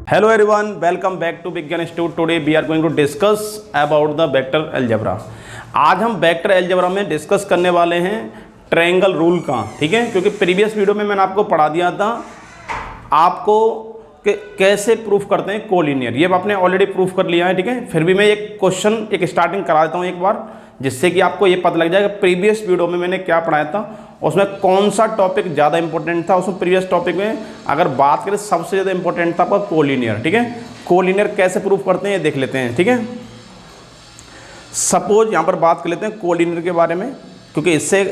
Hello everyone, welcome back to Big Institute. Today we are going to discuss about the vector algebra. आज हम vector algebra में discuss करने वाले हैं triangle rule का, ठीक है। क्योंकि प्रीवियस वीडियो में मैंने आपको पढ़ा दिया था आपको कि कैसे प्रूफ करते हैं कोलिनियर, ये आपने ऑलरेडी प्रूफ कर लिया है, ठीक है। फिर भी मैं एक क्वेश्चन एक स्टार्टिंग करा देता हूँ एक बार, जिससे कि आपको ये पता लग जाएगा प्रीवियस वीडियो में मैंने क्या पढ़ाया था, उसमें कौन सा टॉपिक ज़्यादा इंपॉर्टेंट था। उसमें प्रीवियस टॉपिक में अगर बात करें सबसे ज़्यादा इंपॉर्टेंट था आपका कोलिनियर, ठीक है। कोलिनियर कैसे प्रूफ करते हैं ये देख लेते हैं, ठीक है। सपोज यहाँ पर बात कर लेते हैं कोलिनियर के बारे में, क्योंकि इससे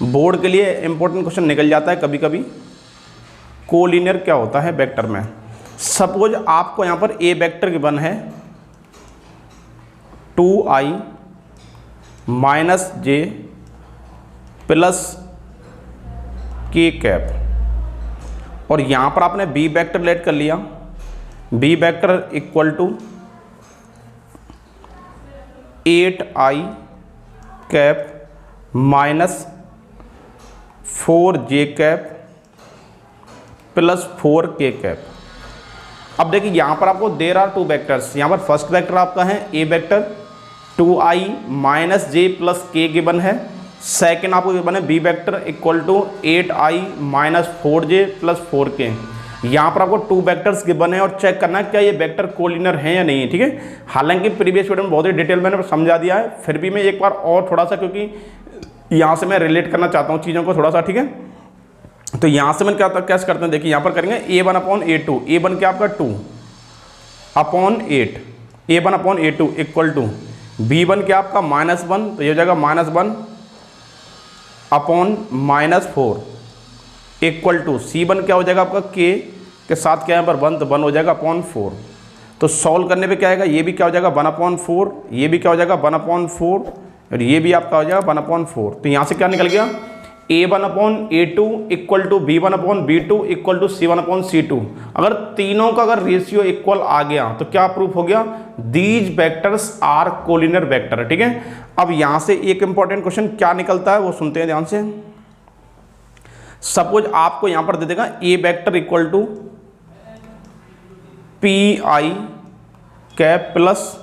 बोर्ड के लिए इंपॉर्टेंट क्वेश्चन निकल जाता है कभी कभी। कोलिनियर क्या होता है वेक्टर में। सपोज आपको यहाँ पर ए वेक्टर गिवन है 2i - j + k कैप, और यहाँ पर आपने बी वेक्टर लेट कर लिया। B vector equal to 8i cap - 4j cap + 4k cap. अब देखिए यहाँ पर आपको देयर आर टू वेक्टर्स। यहाँ पर फर्स्ट वेक्टर आपका है A vector 2i - j + k given है। सेकेंड आपको गिवन है B vector equal to 8i - 4j + 4k। यहाँ पर आपको टू वेक्टर्स गिवन है और चेक करना है क्या ये वेक्टर कोलिनियर है या नहीं है, ठीक है। हालांकि प्रीवियस वीडियो में बहुत ही डिटेल मैंने समझा दिया है, फिर भी मैं एक बार और थोड़ा सा, क्योंकि यहाँ से मैं रिलेट करना चाहता हूँ चीज़ों को थोड़ा सा, ठीक है। तो यहाँ से मैंने क्या कैसे करते हैं, देखिए यहाँ पर करेंगे a1/a2। a1 क्या आपका 2/8, a1/a2 इक्वल टू b1 क्या आपका -1, तो ये हो जाएगा -1/-4 इक्वल टू c1 क्या हो जाएगा आपका k के साथ क्या यहाँ पर 1, तो 1 हो जाएगा /4। तो सॉल्व करने पे क्या आएगा, ये भी क्या हो जाएगा 1/4, ये भी क्या हो जाएगा 1/4, और ये भी आपका हो जाएगा 1/4। तो यहाँ से क्या निकल गया a1/a2 equal to b1/b2 equal to c1/c2। अगर तीनों का अगर रेशियो इक्वल आ गया तो क्या प्रूफ हो गया, these vectors are collinear vector, ठीक है। अब यहाँ से एक इंपॉर्टेंट क्वेश्चन क्या निकलता है वो सुनते हैं ध्यान से। सपोज आपको यहाँ पर दे देगा A vector equal to pi cap +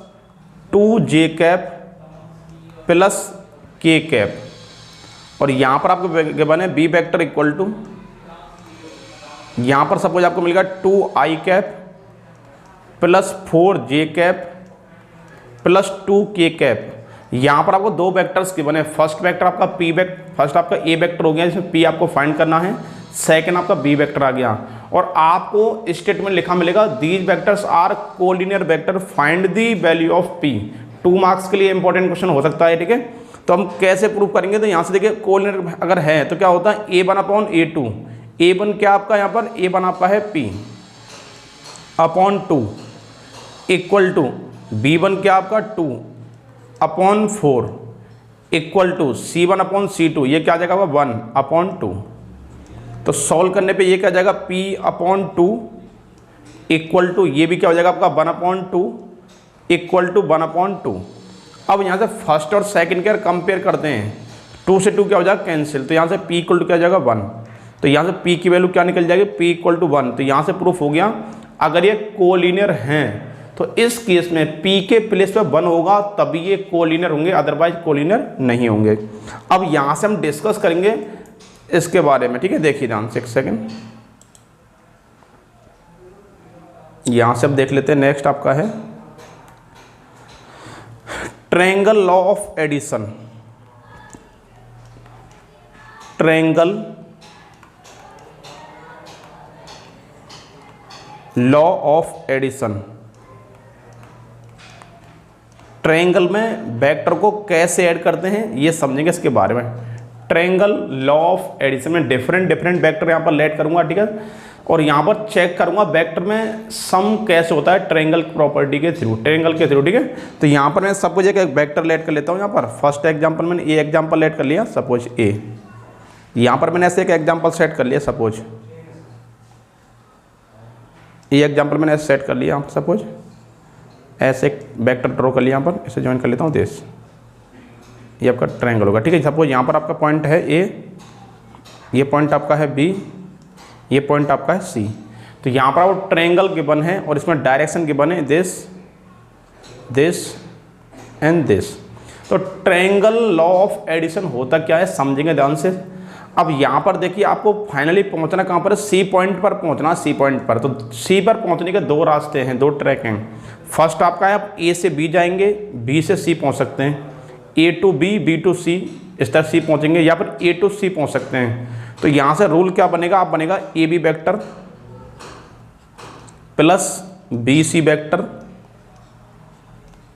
2j cap + k cap, और यहाँ पर आपको गिवन है बी वेक्टर इक्वल टू, यहाँ पर सपोज आपको मिलेगा 2i cap + 4j cap + 2k cap. यहाँ पर आपको दो वेक्टर्स गिवन है। फर्स्ट वेक्टर आपका फर्स्ट आपका ए वेक्टर हो गया, जिसमें पी आपको फाइंड करना है। सेकंड आपका बी वेक्टर आ गया, और आपको स्टेटमेंट लिखा मिलेगा these vectors are collinear vector, find the value of P. 2 marks के लिए इंपॉर्टेंट क्वेश्चन हो सकता है, ठीक है। तो हम कैसे प्रूव करेंगे, तो यहाँ से देखिए कोलिनियर अगर है तो क्या होता है a1/a2। a1 क्या आपका यहाँ पर a1 आपका है p/2 इक्वल टू b1 क्या आपका 2/4 इक्वल टू c1/c2, ये क्या आ जाएगा 1/2। तो सॉल्व करने पे ये क्या आ जाएगा p/2 इक्वल टू, ये भी क्या हो जाएगा आपका 1/2 इक्वल टू 1/2। अब यहाँ से फर्स्ट और सेकंड के कंपेयर करते हैं, 2 से 2 क्या हो जाएगा कैंसिल, तो यहाँ से p इक्वल टू क्या हो जाएगा 1। तो यहाँ से p की वैल्यू क्या निकल जाएगी, p इक्वल टू 1। तो यहाँ से प्रूफ हो गया अगर ये कोलिनियर हैं तो इस केस में p के प्लेस पे 1 होगा तभी ये कोलिनियर होंगे, अदरवाइज कोलिनियर नहीं होंगे। अब यहाँ से हम डिस्कस करेंगे इसके बारे में, ठीक है। देखिए ध्यान से एक सेकेंड, यहाँ से अब देख लेते हैं। नेक्स्ट आपका है triangle law of addition. Triangle law of addition. Triangle में वेक्टर को कैसे ऐड करते हैं ये समझेंगे इसके बारे में। ट्रायंगल लॉ ऑफ एडिशन में डिफरेंट वेक्टर यहाँ पर लेट करूंगा, ठीक है। और यहाँ पर चेक करूंगा वेक्टर में सम कैसे होता है ट्रायंगल प्रॉपर्टी के थ्रू, ट्रायंगल के थ्रू, ठीक है। तो यहाँ पर मैं सपोज एक वेक्टर लेट कर लेता हूँ। यहाँ पर फर्स्ट एग्जांपल मैंने ए एग्जांपल लेट कर लिया, सपोज ए। यहाँ पर मैंने ऐसे एक एग्जांपल सेट कर लिया, सपोज ए एग्जांपल मैंने ऐसे सेट कर लिया। सपोज ऐसे एक वेक्टर ड्रॉ कर लिया, यहाँ पर ऐसे ज्वाइन कर लेता हूँ देश, ये आपका ट्रायंगल होगा, ठीक है। सपोज यहाँ पर आपका पॉइंट है ए, ये पॉइंट आपका है बी, ये पॉइंट आपका है सी। तो यहाँ पर वो ट्रायंगल गिवन है और इसमें डायरेक्शन गिवन है दिस एंड दिस। तो ट्रायंगल लॉ ऑफ एडिशन होता क्या है समझेंगे ध्यान से। अब यहाँ पर देखिए आपको फाइनली पहुँचना कहाँ पर है, सी पॉइंट पर पहुँचना, सी पॉइंट पर। तो सी पर पहुँचने के दो रास्ते हैं, दो ट्रैक हैं। फर्स्ट आपका है आप ए से बी जाएंगे, बी से सी पहुँच सकते हैं, ए टू बी, बी टू सी, इस तरह सी पहुँचेंगे, या फिर ए टू सी पहुँच सकते हैं। तो यहाँ से रूल क्या बनेगा, आप बनेगा A B vector plus B C vector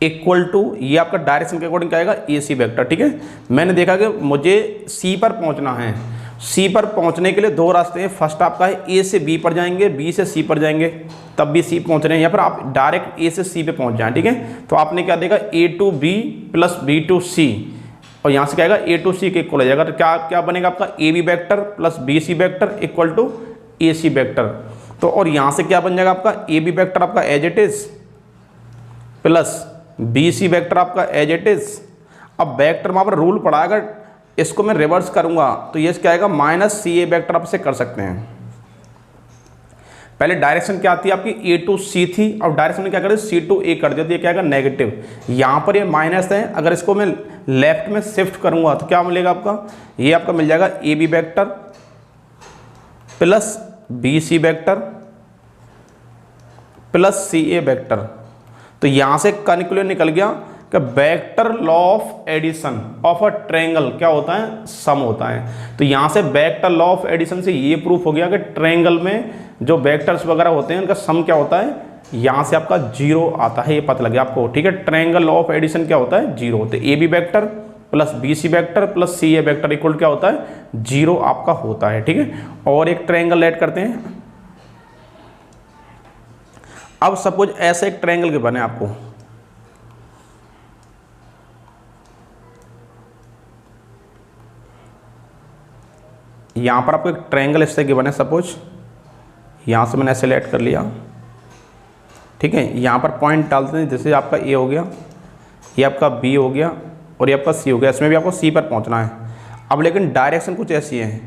equal to, ये आपका डायरेक्शन के अकॉर्डिंग क्या आएगा, ए सी वेक्टर। ठीक है, मैंने देखा कि मुझे सी पर पहुंचना है, सी पर पहुंचने के लिए दो रास्ते हैं। फर्स्ट आपका है ए से बी पर जाएंगे, बी से सी पर जाएंगे, तब भी सी पहुंच रहे हैं, या फिर आप डायरेक्ट ए से सी पे पहुंच जाएं। ठीक है, तो आपने क्या देखा, A to B plus B to C, और यहाँ से क्या आएगा, ए टू सी के इक्वल हो जाएगा। तो क्या क्या बनेगा आपका, A B vector plus B C vector equal to A C vector. तो और यहाँ से क्या बन जाएगा आपका, ए बी वैक्टर आपका as it is plus B C vector आपका एज इट इज। अब वैक्टर वहाँ पर रूल पड़ा, अगर इसको मैं रिवर्स करूँगा तो ये क्या आएगा, माइनस सी ए वैक्टर आप से कर सकते हैं। पहले डायरेक्शन क्या आती है आपकी, ए टू सी थी, और डायरेक्शन में क्या कर दिया, सी टू ए कर दिया, तो ये क्या आएगा नेगेटिव। यहाँ पर ये माइनस है, अगर इसको मैं लेफ्ट में शिफ्ट करूँगा तो क्या मिलेगा आपका, ये आपका मिल जाएगा A B vector plus B C vector plus C A vector. तो यहाँ से कन्क्लूजन निकल गया कि vector law of addition of a triangle क्या होता है, सम होता है। तो यहाँ से वेक्टर लॉ ऑफ एडिशन से ये प्रूफ हो गया कि ट्रायंगल में जो वेक्टर्स वगैरह होते हैं उनका सम क्या होता है, यहाँ से आपका जीरो आता है, ये पता लगे आपको। ठीक है, ट्रायंगल लॉ ऑफ एडिशन क्या होता है, जीरो। तो A B vector plus B C vector plus C A vector equal क्या होता है, जीरो आपका होता है। ठीक है, और एक ट्रायंगल ऐड करते हैं। अब सपोज ऐसे एक ट्रायंगल के बने आपको, यहां पर आपको एक ट्रायंगल इससे के बने, सपोज यहां से मैंने सेलेक्ट कर लिया। ठीक है, यहां पर पॉइंट डालते हैं, जैसे आपका ए हो गया, ये आपका बी हो गया और ये आपका सी हो गया। इसमें भी आपको सी पर पहुंचना है। अब लेकिन डायरेक्शन कुछ ऐसी है,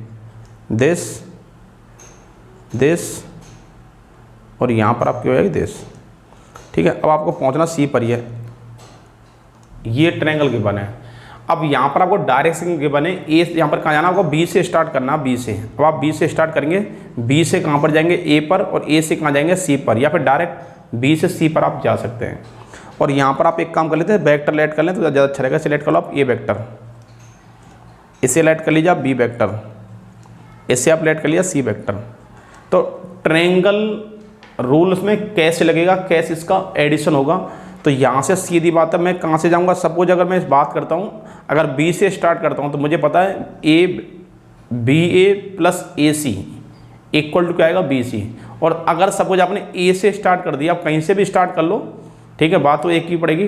दिस और यहाँ पर आपकी हो जाएगी दिस। ठीक है, अब आपको पहुँचना सी पर ही है, ये ट्रायंगल गिवन है। अब यहाँ पर आपको डायरेक्शन गिवन है, ए यहाँ पर कहाँ जाना, आपको बी से स्टार्ट करना, बी से। अब आप बी से स्टार्ट करेंगे, बी से कहाँ पर जाएंगे, ए पर, और ए से कहाँ जाएंगे, सी पर, या फिर डायरेक्ट बी से सी पर आप जा सकते हैं। और यहाँ पर आप एक काम कर लेते हैं, वेक्टर लेट कर लें तो ज़्यादा अच्छा रहेगा। सिलेक्ट कर लो आप ए वेक्टर, इसे लेट कर लीजिए आप बी वेक्टर, इससे आप लेट कर लिया सी वेक्टर। तो ट्रायंगल रूल उसमें कैसे लगेगा, कैसे इसका एडिशन होगा, तो यहाँ से सीधी बात है, मैं कहाँ से जाऊँगा। सपोज अगर मैं इस बात करता हूँ, अगर बी से स्टार्ट करता हूँ तो मुझे पता है A B A plus A C equal to क्या आएगा, बी सी। और अगर सपोज आपने ए से स्टार्ट कर दिया, आप कहीं से भी स्टार्ट कर लो, ठीक है, बात तो एक ही पड़ेगी।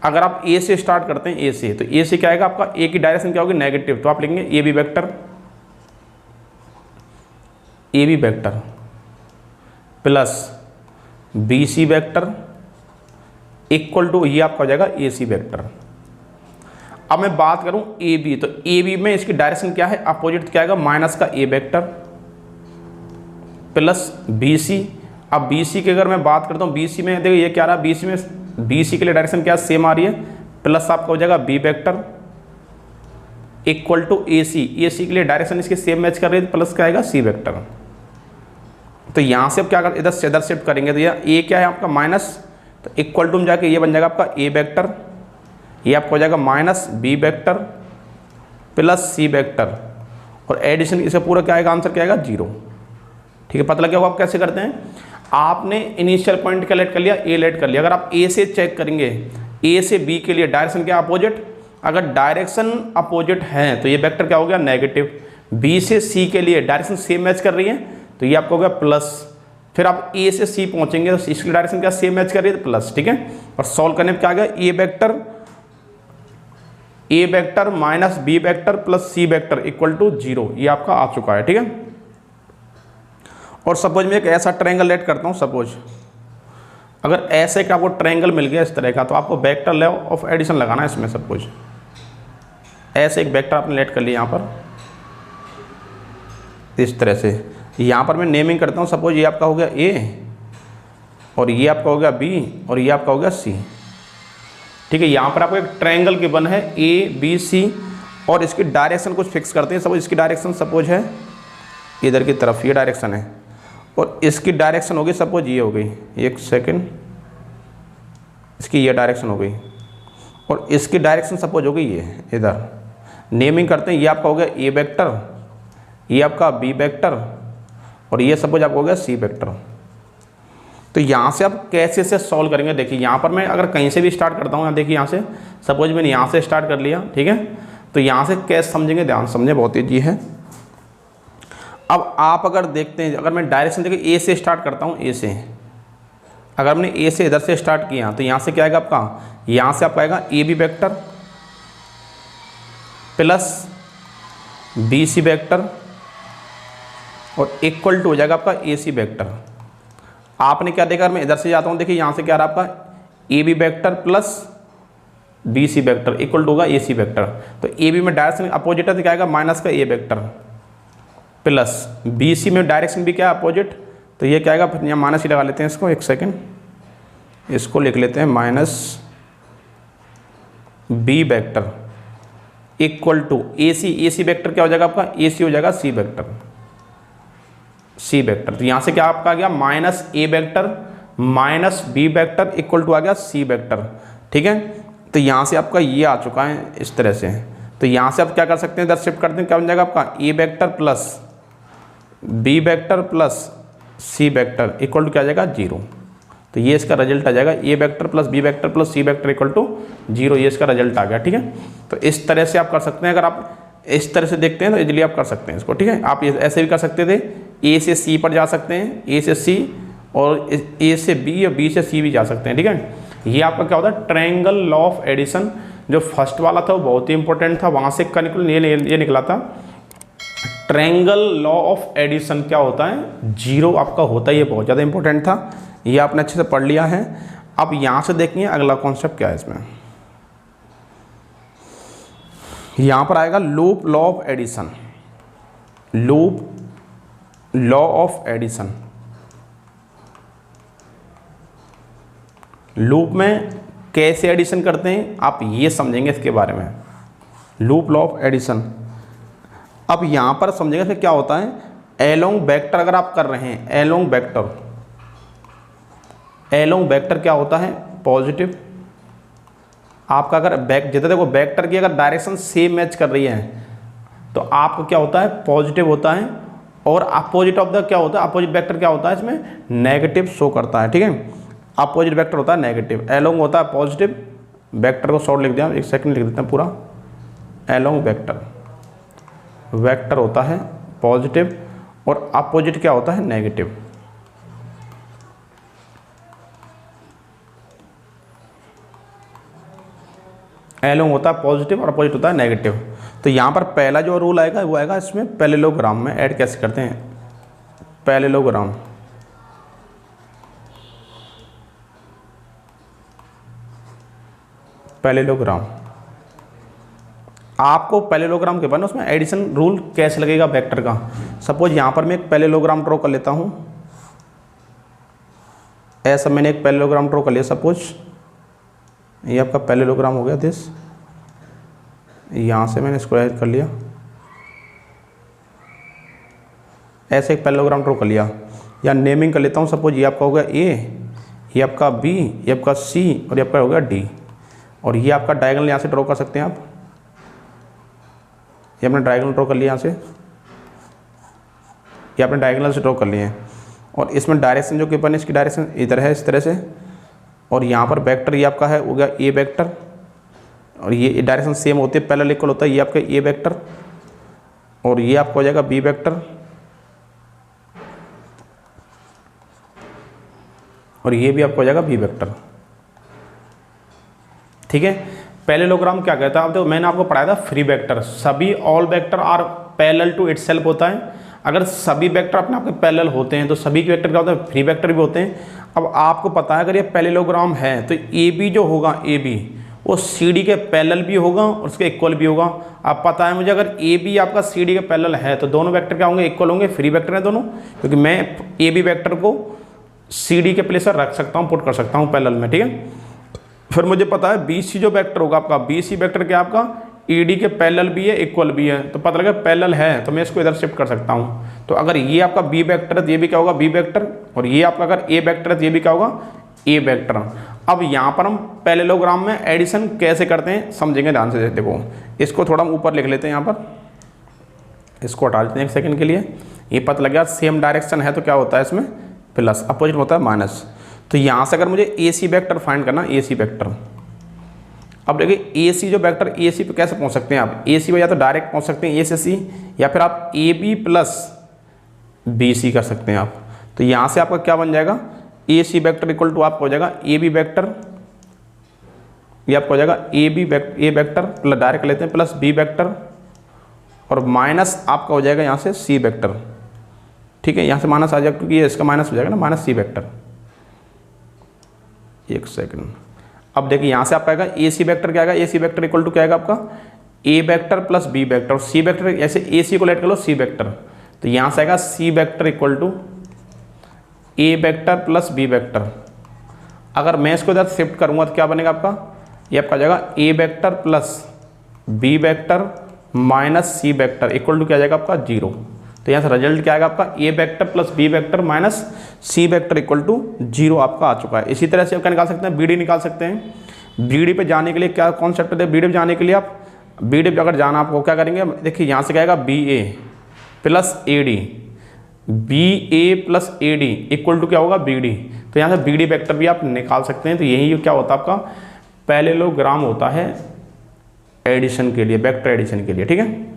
अगर आप ए से स्टार्ट करते हैं, ए से, तो ए से क्या आएगा आपका, ए की डायरेक्शन क्या होगी, नेगेटिव। तो आप लिखेंगे A B vector plus B C vector equal to, ये आपका हो जाएगा ए सी वैक्टर। अब मैं बात करूं ए बी, तो ए बी में इसकी डायरेक्शन क्या है, अपोजिट क्या आएगा, माइनस का ए वैक्टर प्लस बी सी। अब बी सी की अगर मैं बात करता हूँ, बी सी में देखो ये क्या रहा, बी सी में, बी सी के लिए डायरेक्शन क्या सेम आ रही है, प्लस आपका हो जाएगा B vector equal to A सी। ए सी के लिए डायरेक्शन इसके सेम मैच कर रही है, प्लस क्या आएगा, सी वैक्टर। तो यहाँ से अब क्या कर, इधर से इधर शिफ्ट करेंगे, तो ये ए क्या है आपका, माइनस, तो इक्वल टू में जाके ये बन जाएगा आपका ए वेक्टर, ये आपका हो जाएगा minus B vector plus C vector, और एडिशन इसे पूरा क्या आएगा, आंसर क्या आएगा, जीरो। ठीक है, पता लग गया वो आप कैसे करते हैं। आपने इनिशियल पॉइंट का लेट कर लिया, ए लेट कर लिया। अगर आप ए से चेक करेंगे, ए से बी के लिए डायरेक्शन क्या अपोजिट, अगर डायरेक्शन अपोजिट है तो ये वेक्टर क्या हो गया, नेगेटिव। बी से सी के लिए डायरेक्शन सेम मैच कर रही है तो ये आपको हो गया प्लस। फिर आप ए से सी पहुंचेंगे तो इसकी डायरेक्शन क्या सेम मैच कर रही है, तो प्लस। ठीक है, और सॉल्व करने पर क्या आ गया, A vector minus B vector plus C vector equal to zero, ये आपका आ चुका है। ठीक है, और सपोज मैं एक ऐसा ट्रायंगल लेट करता हूँ, सपोज अगर ऐसे एक आपको ट्रायंगल मिल गया इस तरह का, तो आपको वेक्टर लॉ ऑफ एडिशन लगाना है इसमें। सपोज ऐसे एक वेक्टर आपने लेट कर लिया यहाँ पर इस तरह से, यहाँ पर मैं नेमिंग करता हूँ, सपोज ये आपका हो गया ए और ये आपका हो गया बी और ये आपका हो गया सी। ठीक है, यहाँ पर आपको एक ट्रायंगल गिवन है ए बी सी और इसकी डायरेक्शन कुछ फिक्स करते हैं। सपोज इसकी डायरेक्शन सपोज है इधर की तरफ, ये डायरेक्शन है और इसकी डायरेक्शन हो गई सपोज ये हो गई, एक सेकेंड, इसकी ये डायरेक्शन हो गई और इसकी डायरेक्शन सपोज हो गई ये इधर। नेमिंग करते हैं, ये आपका हो गया ए वेक्टर, ये आपका बी वेक्टर और ये सपोज आपका हो गया सी वेक्टर। तो यहाँ से आप कैसे से सॉल्व करेंगे, देखिए यहाँ पर मैं अगर कहीं से भी स्टार्ट करता हूँ, देखिए यहाँ से सपोज मैंने यहाँ से स्टार्ट कर लिया, ठीक है, तो यहाँ से कैसे समझेंगे, ध्यान समझें, बहुत ईजी है। अब आप अगर देखते हैं, अगर मैं डायरेक्शन देखिए ए से स्टार्ट करता हूँ, ए से, अगर मैंने ए से इधर से स्टार्ट किया तो यहाँ से क्या आएगा आपका, यहाँ से आपका आएगा A B vector plus B C vector और इक्वल टू हो जाएगा आपका ए सी वेक्टर। आपने क्या देखा, मैं इधर से जाता हूँ, देखिए यहाँ से क्या रहा आपका A B vector plus B C vector equal to होगा ए सी वेक्टर। तो ए बी में डायरेक्शन अपोजिट है तो क्या आएगा माइनस का A vector plus B C में डायरेक्शन भी क्या है अपोजिट, तो ये क्या आएगा, यहाँ माइनस ही लगा लेते हैं इसको, एक सेकेंड, इसको लिख लेते हैं minus B vector equal to A C vector क्या हो जाएगा आपका, ए सी हो जाएगा सी वेक्टर, सी वेक्टर। तो यहाँ से क्या आपका आ गया minus A vector minus B vector equal to आ गया सी वेक्टर। ठीक है, तो यहाँ से आपका ये आ चुका है इस तरह से। तो यहाँ से आप क्या कर सकते हैं, इधर शिफ्ट करते हैं, क्या बन जाएगा आपका A vector plus B vector plus C vector equal to क्या आ जाएगा 0। तो ये इसका रिजल्ट आ जाएगा, A vector plus B vector plus C vector equal to 0, ये इसका रिजल्ट आ गया। ठीक है, तो इस तरह से आप कर सकते हैं, अगर आप इस तरह से देखते हैं तो इजीली आप कर सकते हैं इसको। ठीक है, आप ऐसे भी कर सकते थे, ए से सी पर जा सकते हैं, ए से सी और ए से बी और बी से सी भी जा सकते हैं। ठीक है, ये आपका क्या होता है ट्रायंगल लॉ ऑफ एडिशन। जो फर्स्ट वाला था वो बहुत ही इंपॉर्टेंट था, वहाँ से ये निकला था ट्रायंगल लॉ ऑफ एडिशन क्या होता है, 0 आपका होता है, ये बहुत ज़्यादा इंपॉर्टेंट था, ये आपने अच्छे से पढ़ लिया है। अब यहाँ से देखिए अगला कॉन्सेप्ट क्या है इसमें, यहाँ पर आएगा loop law of addition, loop law of addition. Loop में कैसे एडिशन करते हैं आप ये समझेंगे इसके बारे में, लूप लॉ ऑफ एडिशन। अब यहाँ पर समझेंगे फिर क्या होता है, एलोंग वेक्टर अगर आप कर रहे हैं, एलोंग वेक्टर, एलोंग वेक्टर क्या होता है पॉजिटिव। आपका अगर जितना देखो वेक्टर की अगर डायरेक्शन सेम मैच कर रही है तो आपका क्या होता है पॉजिटिव होता है, और अपोजिट ऑफ द क्या होता है, अपोजिट वेक्टर क्या होता है इसमें नेगेटिव शो करता है। ठीक है, अपोजिट वेक्टर होता है नेगेटिव, एलोंग होता है पॉजिटिव। वेक्टर को शॉर्ट लिख दिया, एक सेकंड लिख देते हैं पूरा, एलोंग वेक्टर, वेक्टर होता है पॉजिटिव और अपोजिट क्या होता है नेगेटिव। एलोंग होता है पॉजिटिव और अपोजिट होता है नेगेटिव। तो यहाँ पर पहला जो रूल आएगा वो आएगा इसमें पैरेललोग्राम में ऐड कैसे करते हैं, पैरेललोग्राम। पैरेललोग्राम आपको पैरेललोग्राम के बाद उसमें एडिशन रूल कैसे लगेगा वेक्टर का। सपोज यहाँ पर मैं एक पैरेललोग्राम ड्रॉ कर लेता हूँ, ऐसा मैंने एक पैरेललोग्राम ड्रॉ कर लिया, सपोज ये आपका पैरेललोग्राम हो गया दिस, यहाँ से मैंने इसको ऐड कर लिया, ऐसे एक पैरेललोग्राम ड्रॉ कर लिया। या नेमिंग कर लेता हूँ, सपोज ये आपका हो गया ए, ये आपका बी, ये आपका सी और ये आपका हो गया डी, और ये आपका डायगोनल यहाँ से ड्रॉ कर सकते हैं आप, ये आपने डायगोनल ड्रॉ कर लिया यहाँ से, ये आपने डायगोनल से ड्रॉ कर लिए हैं। और इसमें डायरेक्शन जो गिवन है इसकी डायरेक्शन इधर है इस तरह से, और यहाँ पर वेक्टर ये आपका है हो गया ए वेक्टर, और ये डायरेक्शन सेम होती है पैरेलल इक्वल होता है, ये आपका ए वेक्टर और ये आपका हो जाएगा बी वेक्टर, और ये भी आपका हो जाएगा बी वेक्टर। ठीक है, पैरेललोग्राम क्या कहता है, अब तो मैंने आपको पढ़ाया था फ्री वेक्टर, सभी all vector are parallel to itself होता है। अगर सभी वेक्टर अपने आप के पैरेलल होते हैं तो सभी के वेक्टर क्या होता है फ्री वेक्टर भी होते हैं। अब आपको पता है अगर ये पैरेललोग्राम है तो ए बी जो होगा, ए बी वो सी डी के पैरेलल भी होगा और उसके इक्वल भी होगा। अब पता है मुझे अगर ए बी आपका सी डी के पैरेलल है तो दोनों वेक्टर क्या होंगे, इक्वल होंगे, फ्री वेक्टर हैं दोनों, क्योंकि मैं ए बी वेक्टर को सी डी के प्लेस पर रख सकता हूँ, पुट कर सकता हूँ पैरेलल में, ठीक है। फिर मुझे पता है बी सी जो वेक्टर होगा आपका, बी सी वेक्टर क्या आपका ई डी के पैरेलल भी है, इक्वल भी है, तो पता लगा पैरेलल है तो मैं इसको इधर शिफ्ट कर सकता हूँ। तो अगर ये आपका बी वेक्टर है तो ये भी क्या होगा बी वेक्टर, और ये आपका अगर ए वेक्टर है तो ये भी क्या होगा ए वेक्टर। अब यहाँ पर हम पैरेललोग्राम में एडिशन कैसे करते हैं समझेंगे ध्यान से। देखो इसको थोड़ा हम ऊपर लिख लेते हैं, यहाँ पर इसको हटा देते हैं एक सेकंड के लिए। ये पता लग गया सेम डायरेक्शन है तो क्या होता है इसमें प्लस, अपोजिट होता है माइनस। तो यहाँ से अगर मुझे ए सी वेक्टर फाइंड करना, ए सी वेक्टर, अब देखिए ए सी जो वेक्टर ए सी पे कैसे पहुँच सकते हैं आप, ए सी पे या तो डायरेक्ट पहुँच सकते हैं ए से सी, या फिर आप A B plus B C कर सकते हैं आप। तो यहाँ से आपका क्या बन जाएगा, ए सी वेक्टर इक्वल टू आपका हो जाएगा ए बी वेक्टर, ये आपका हो जाएगा ए वेक्टर प्लस डायरेक्ट लेते हैं प्लस बी वेक्टर, और माइनस आपका हो जाएगा यहाँ से सी वेक्टर, ठीक है। यहाँ से माइनस आ जाएगा क्योंकि ये इसका माइनस हो जाएगा ना, माइनस सी वेक्टर। एक सेकंड, अब देखिए यहाँ से आपका आएगा ए सी वेक्टर क्या आएगा, ए सी वेक्टर इक्वल टू क्या आएगा आपका A vector plus B vector, C vector ऐसे ए सी को लेट कर लो सी वेक्टर, तो यहाँ से आएगा C vector equal to A vector plus B vector. अगर मैं इसको इधर शिफ्ट करूँगा तो क्या बनेगा आपका, ये आपका जाएगा A vector plus B vector minus C vector equal to क्या जाएगा आपका 0। तो यहाँ से रिजल्ट क्या आएगा आपका A vector plus B vector minus C vector equal to 0 आपका आ चुका है। इसी तरह से आप क्या निकाल सकते हैं, बी डी निकाल सकते हैं। बी डी पे जाने के लिए क्या कॉन्सेप्ट है, बी डी पे जाने के लिए आप बी डी पे अगर जाना आपको क्या करेंगे, देखिए यहाँ से क्या आएगा B A plus A D, B A plus A D equal to क्या होगा बी डी। तो यहाँ से बी डी वेक्टर भी आप निकाल सकते हैं। तो यही क्या होता है आपका पैरेललोग्राम होता है एडिशन के लिए, वेक्टर एडिशन के लिए, ठीक है।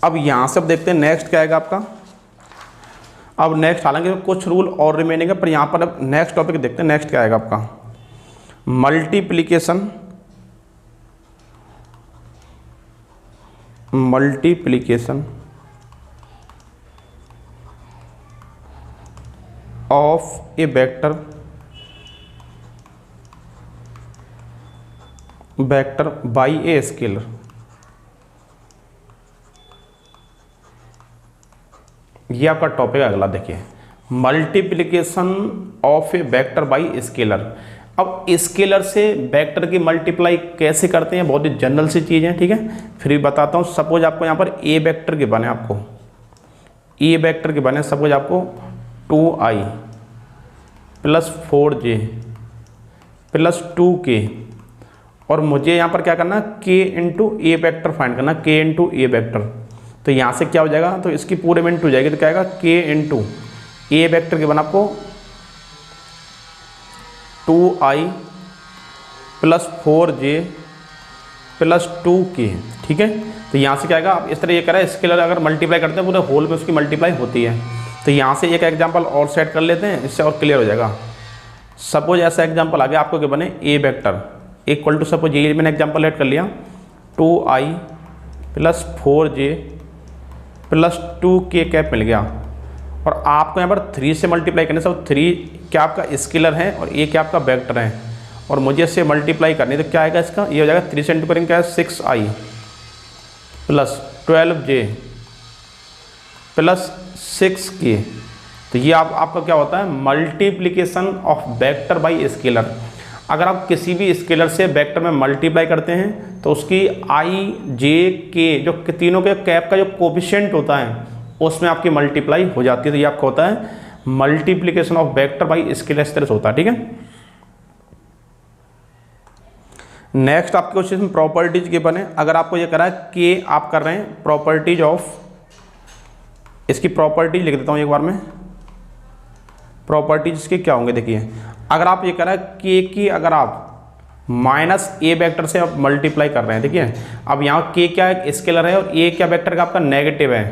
अब यहाँ से अब देखते हैं नेक्स्ट क्या आएगा आपका। अब नेक्स्ट हालांकि कुछ रूल और रिमेनिंग है, पर यहाँ पर अब नेक्स्ट टॉपिक देखते हैं। नेक्स्ट क्या आएगा आपका multiplication of A vector by a scalar. ये आपका टॉपिक है अगला, देखिए multiplication of A vector by scalar. अब स्केलर से वेक्टर की मल्टीप्लाई कैसे करते हैं, बहुत ही जनरल सी चीज़ है, ठीक है। फिर भी बताता हूँ। सपोज आपको यहाँ पर ए वेक्टर के बने, आपको ए वेक्टर के बने सपोज आपको 2i plus 4j plus 2k, और मुझे यहाँ पर क्या करना k into A vector find करना, k इंटू ए वेक्टर। तो यहाँ से क्या हो जाएगा, तो इसकी पूरे में इंटू हो जाएगी, तो क्या आएगा k इंटू ए वेक्टर के बना आपको 2i plus 4j plus 2k, ठीक है। तो यहाँ से क्या आएगा, आप इस तरह ये करा है स्केलर अगर मल्टीप्लाई करते हैं पूरे होल में उसकी मल्टीप्लाई होती है। तो यहाँ से एक एग्जांपल और सेट कर लेते हैं, इससे और क्लियर हो जाएगा। सपोज ऐसा एग्जांपल आ गया आपको कि बने ए वेक्टर इक्वल टू, सपोज ये मैंने एग्जांपल ऐड कर लिया 2i plus 4j plus 2k cap मिल गया, और आपको यहाँ पर 3 से मल्टीप्लाई करने से 3 क्या आपका स्केलर है और ए क्या आपका वेक्टर है, और मुझे इससे मल्टीप्लाई करनी तो क्या आएगा इसका, ये हो जाएगा 3 से इंटू करेंगे क्या है 6i plus 12j plus 6k। तो ये आपका क्या होता है multiplication of vector by scalar. अगर आप किसी भी स्केलर से वेक्टर में मल्टीप्लाई करते हैं तो उसकी i j k जो तीनों के कैप का जो कोफिशिएंट होता है उसमें आपकी मल्टीप्लाई हो जाती है। तो ये आपका होता है multiplication of vector by scalar, इस तरह से होता है, ठीक है। नेक्स्ट आपके क्वेश्चन प्रॉपर्टीज के बने। अगर आपको ये करा है कि आप कर रहे हैं प्रॉपर्टीज ऑफ, इसकी प्रॉपर्टीज लिख देता हूँ एक बार में। प्रॉपर्टीज इसके क्या होंगे, देखिए अगर आप ये करा है के की अगर आप माइनस ए वेक्टर से आप मल्टीप्लाई कर रहे हैं, देखिए अब यहाँ के क्या है स्केलर है और ए क्या वेक्टर का आपका नेगेटिव है,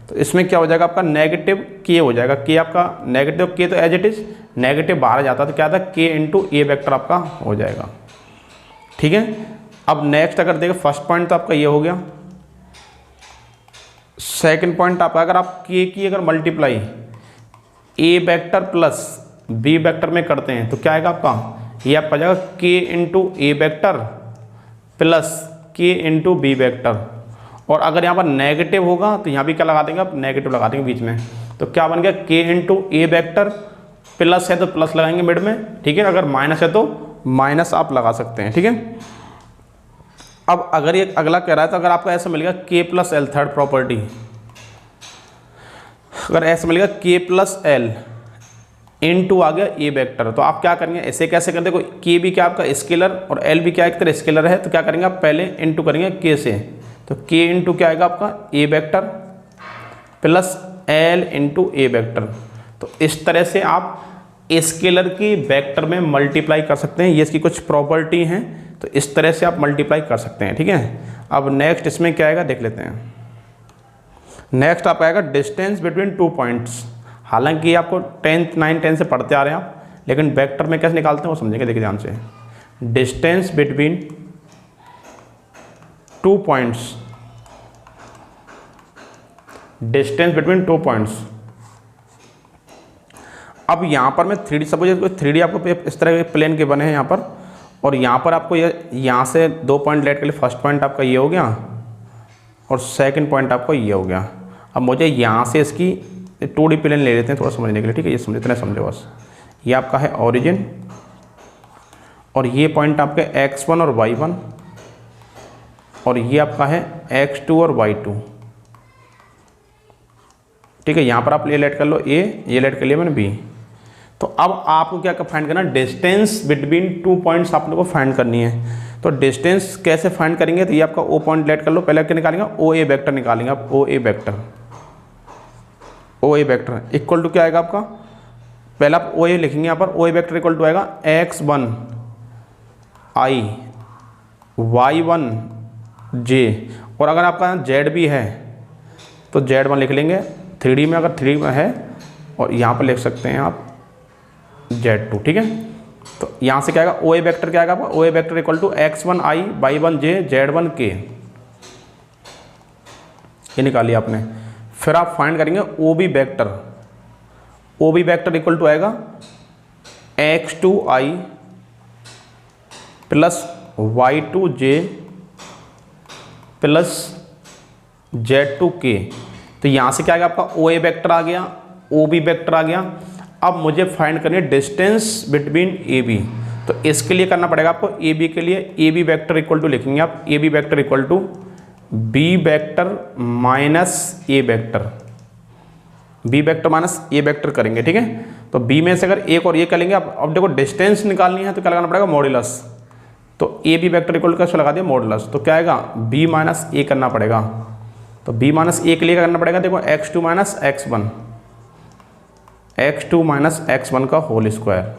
तो इसमें क्या हो जाएगा आपका नेगेटिव के हो जाएगा, के आपका नेगेटिव के तो एज इट इज नेगेटिव बाहर जाता है तो क्या था के इंटू ए वेक्टर आपका हो जाएगा, ठीक है। अब नेक्स्ट अगर देखें फर्स्ट पॉइंट तो आपका ये हो गया। सेकंड पॉइंट आपका अगर आप के की अगर मल्टीप्लाई ए वेक्टर प्लस बी वेक्टर में करते हैं तो क्या आएगा आपका ये आपका आ जाएगा k into A vector plus k into B vector. और अगर यहाँ पर नेगेटिव होगा तो यहाँ भी क्या लगा देंगे आप, नेगेटिव लगा देंगे बीच में। तो क्या बन गया, k into A vector, plus है तो प्लस लगाएंगे मिड में, ठीक है। अगर माइनस है तो माइनस आप लगा सकते हैं, ठीक है। अब अगर ये अगला कह रहा है तो अगर आपको ऐसा मिलेगा k plus L, third property, अगर ऐसा मिलेगा k प्लस एल इनटू आ गया ए वेक्टर, तो आप क्या करेंगे, ऐसे कैसे करते, कोई k भी क्या आपका स्केलर और l भी क्या एक तरह स्केलर है, तो क्या करेंगे आप पहले इनटू करेंगे k से, तो k इंटू क्या आएगा आपका A vector plus l into A vector. तो इस तरह से आप स्केलर की वेक्टर में मल्टीप्लाई कर सकते हैं, ये इसकी कुछ प्रॉपर्टी हैं, तो इस तरह से आप मल्टीप्लाई कर सकते हैं, ठीक है। अब नेक्स्ट इसमें क्या आएगा देख लेते हैं। नेक्स्ट आपका आएगा डिस्टेंस बिटवीन टू पॉइंट्स। हालांकि आपको 10th 9 10 से पढ़ते आ रहे हैं आप, लेकिन वेक्टर में कैसे निकालते हैं वो समझेंगे, देखिए ध्यान से। Distance between two points, distance between two points. अब यहाँ पर मैं 3D, सपोज 3D आपको इस तरह के प्लेन के बने हैं यहाँ पर, और यहाँ पर आपको ये यहाँ से 2 पॉइंट लेट के लिए फर्स्ट पॉइंट आपका ये हो गया और सेकंड पॉइंट आपको ये हो गया। अब मुझे यहाँ से इसकी 2D प्लेन ले लेते हैं थोड़ा समझने के लिए, ठीक है। ये समझे, इतना समझो बस। ये आपका है ओरिजिन और ये पॉइंट आपके x1 और y1, और ये आपका है x2 और y2, ठीक है। यहाँ पर आप ये लेट कर लो a, ये लेट कर लिया मैंने b। तो अब आपको क्या फाइंड करना, डिस्टेंस बिटवीन टू पॉइंट्स आप लोगों को फाइंड करनी है। तो डिस्टेंस कैसे फाइंड करेंगे, तो ये आपका ओ पॉइंट लेट कर लो, पहले क्या निकालेंगे, ओ ए वेक्टर निकालेंगे आप, O A vector, O A vector equal to क्या आएगा आपका, पहले आप ओ ए लिखेंगे यहाँ पर, ओ ए वेक्टर इक्वल टू आएगा x1 i y1 j, और अगर आपका z भी है तो z1 लिख लेंगे 3D में, अगर 3D में है, और यहाँ पर लिख सकते हैं आप z2, ठीक है। तो यहाँ से क्या आएगा, ओ ए वेक्टर क्या आएगा आपका, O A vector equal to x1 i y1 j z1 k, ये निकालिए आपने। फिर आप फाइंड करेंगे O B vector, O B vector equal to आएगा x2 i plus y2 j plus z2 k। तो यहाँ से क्या आएगा आपका, ओ ए वेक्टर आ गया, ओ बी वेक्टर आ गया। अब मुझे फाइंड करनी है डिस्टेंस बिटवीन ए बी, तो इसके लिए करना पड़ेगा आपको, ए बी के लिए A B vector equal to लिखेंगे आप, A B vector equal to B vector minus A vector, B vector minus A vector करेंगे, ठीक है। तो बी में से अगर एक और ये करेंगे आप, अब देखो डिस्टेंस निकालनी है तो क्या लगाना पड़ेगा, मॉड्यूलस। तो A B vector equal to कैसे लगा दिया, मॉड्यूलस, तो क्या आएगा, बी माइनस ए करना पड़ेगा। तो बी माइनस ए के लिए करना पड़ेगा, देखो x2 minus x1, x2 minus x1 का होल स्क्वायर,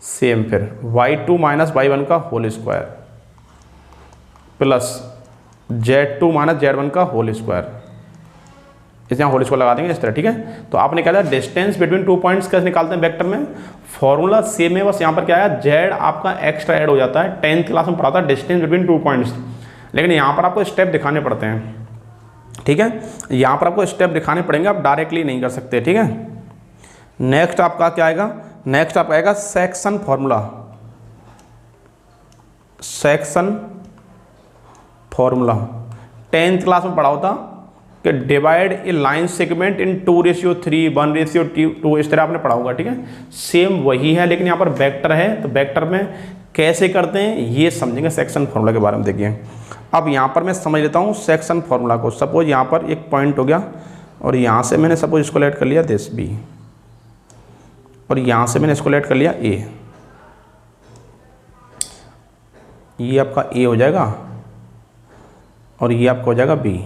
सेम फिर y2 माइनस y1 का whole square plus z2 minus z1 का होल स्क्वायर, इस यहाँ होल स्क्वायर लगा देंगे इस तरह, ठीक है। तो आपने क्या किया, डिस्टेंस बिटवीन टू पॉइंट्स कैसे निकालते हैं वेक्टर में, फॉर्मूला सेम है, बस यहाँ पर क्या है, z आपका एक्स्ट्रा ऐड हो जाता है। 10th क्लास में पढ़ा था डिस्टेंस बिटवीन टू पॉइंट्स, लेकिन यहाँ पर आपको स्टेप दिखाने पड़ते हैं, ठीक है। यहाँ पर आपको स्टेप दिखाने पड़ेंगे, आप डायरेक्टली नहीं कर सकते, ठीक है। नेक्स्ट आपका क्या आएगा, नेक्स्ट आपका आएगा section formula, section formula 10th class में पढ़ा होता कि divide A line segment in 2:3, 1:2, इस तरह आपने पढ़ा होगा, ठीक है। सेम वही है, लेकिन यहाँ पर वेक्टर है, तो वेक्टर में कैसे करते हैं ये समझेंगे सेक्शन फॉर्मूला के बारे में। देखिए अब यहाँ पर मैं समझ लेता हूँ सेक्शन फॉर्मूला को। सपोज यहाँ पर एक पॉइंट हो गया और यहाँ से मैंने सपोज इसको लेट कर लिया दिस बी, और यहाँ से मैंने इसको लेट कर लिया ए, ये आपका ए हो जाएगा और ये आपका हो जाएगा बी,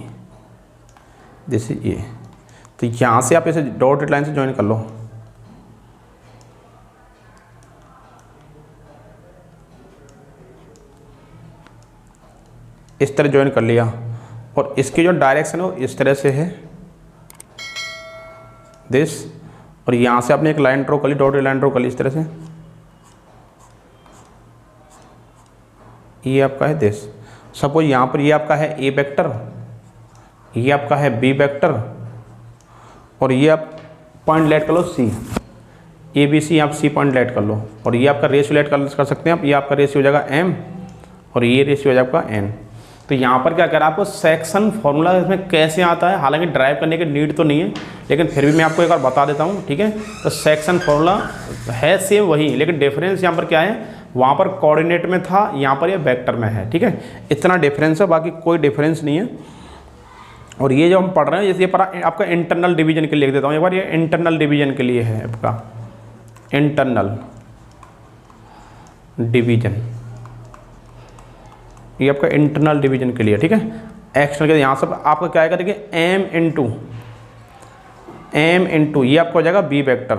दिस इज ए। तो यहाँ से आप इसे डॉटेड लाइन से ज्वाइन कर लो, इस तरह ज्वाइन कर लिया, और इसकी जो डायरेक्शन है वो इस तरह से है दिस, और यहाँ से आपने एक लाइन ड्रॉ कर ली, डॉटेड लाइन ड्रॉ कर ली इस तरह से, ये आपका है दिस। सपोज यहाँ पर ये आपका है ए वेक्टर, ये आपका है बी वेक्टर, और ये आप पॉइंट लेट कर लो सी, ए बी सी, आप सी पॉइंट लेट कर लो, और ये आपका रेशियो लेट कर सकते हैं आप, ये आपका रेशियो हो जाएगा एम और ये रेशियो हो जाएगा आपका एन। तो यहाँ पर क्या करा आपको सेक्शन फॉर्मूला इसमें कैसे आता है, हालांकि ड्राइव करने की नीड तो नहीं है, लेकिन फिर भी मैं आपको एक बार बता देता हूँ, ठीक है। तो सेक्शन फॉर्मूला है सेम वही, लेकिन डिफरेंस यहाँ पर क्या है, वहाँ पर कोऑर्डिनेट में था, यहाँ पर ये वेक्टर में है, ठीक है। इतना डिफरेंस है, बाकी कोई डिफरेंस नहीं है। और ये जो हम पढ़ रहे हैं, जैसे ये पढ़ा आपका इंटरनल डिवीजन के लिए लिख देता हूँ एक बार, ये इंटरनल डिवीजन के लिए है आपका, इंटरनल डिवीजन, ये आपका इंटरनल डिवीजन के लिए, ठीक है। एक्सटर्नल के यहाँ से आपका क्या आएगा, देखिए एम इंटू ये आपका हो जाएगा B vector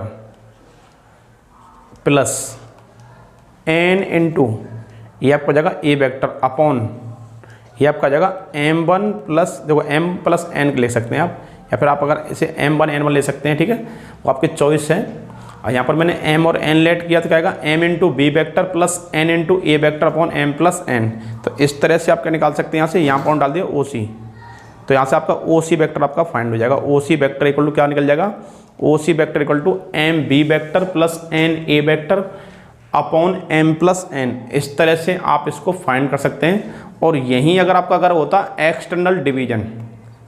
plus N into ये आपका हो जाएगा ए वेक्टर अपॉन ये आपका जाएगा m1 प्लस, देखो m प्लस n ले सकते हैं आप, या फिर आप अगर इसे m1 n1 ले सकते हैं, ठीक है, वो आपकी चॉइस है। और यहाँ पर मैंने m और n लेट किया तो क्या आएगा m into B vector plus n into A vector upon m plus n। तो इस तरह से आप क्या निकाल सकते हैं, यहाँ से यहाँ पर डाल दिया ओ सी, तो यहाँ से आपका ओ सी वैक्टर आपका फाइंड हो जाएगा। O C vector equal to क्या निकल जाएगा, O C vector equal to m B vector plus n A vector upon m plus n। इस तरह से आप इसको फाइंड कर सकते हैं। और यहीं अगर आपका अगर होता एक्सटर्नल डिवीजन,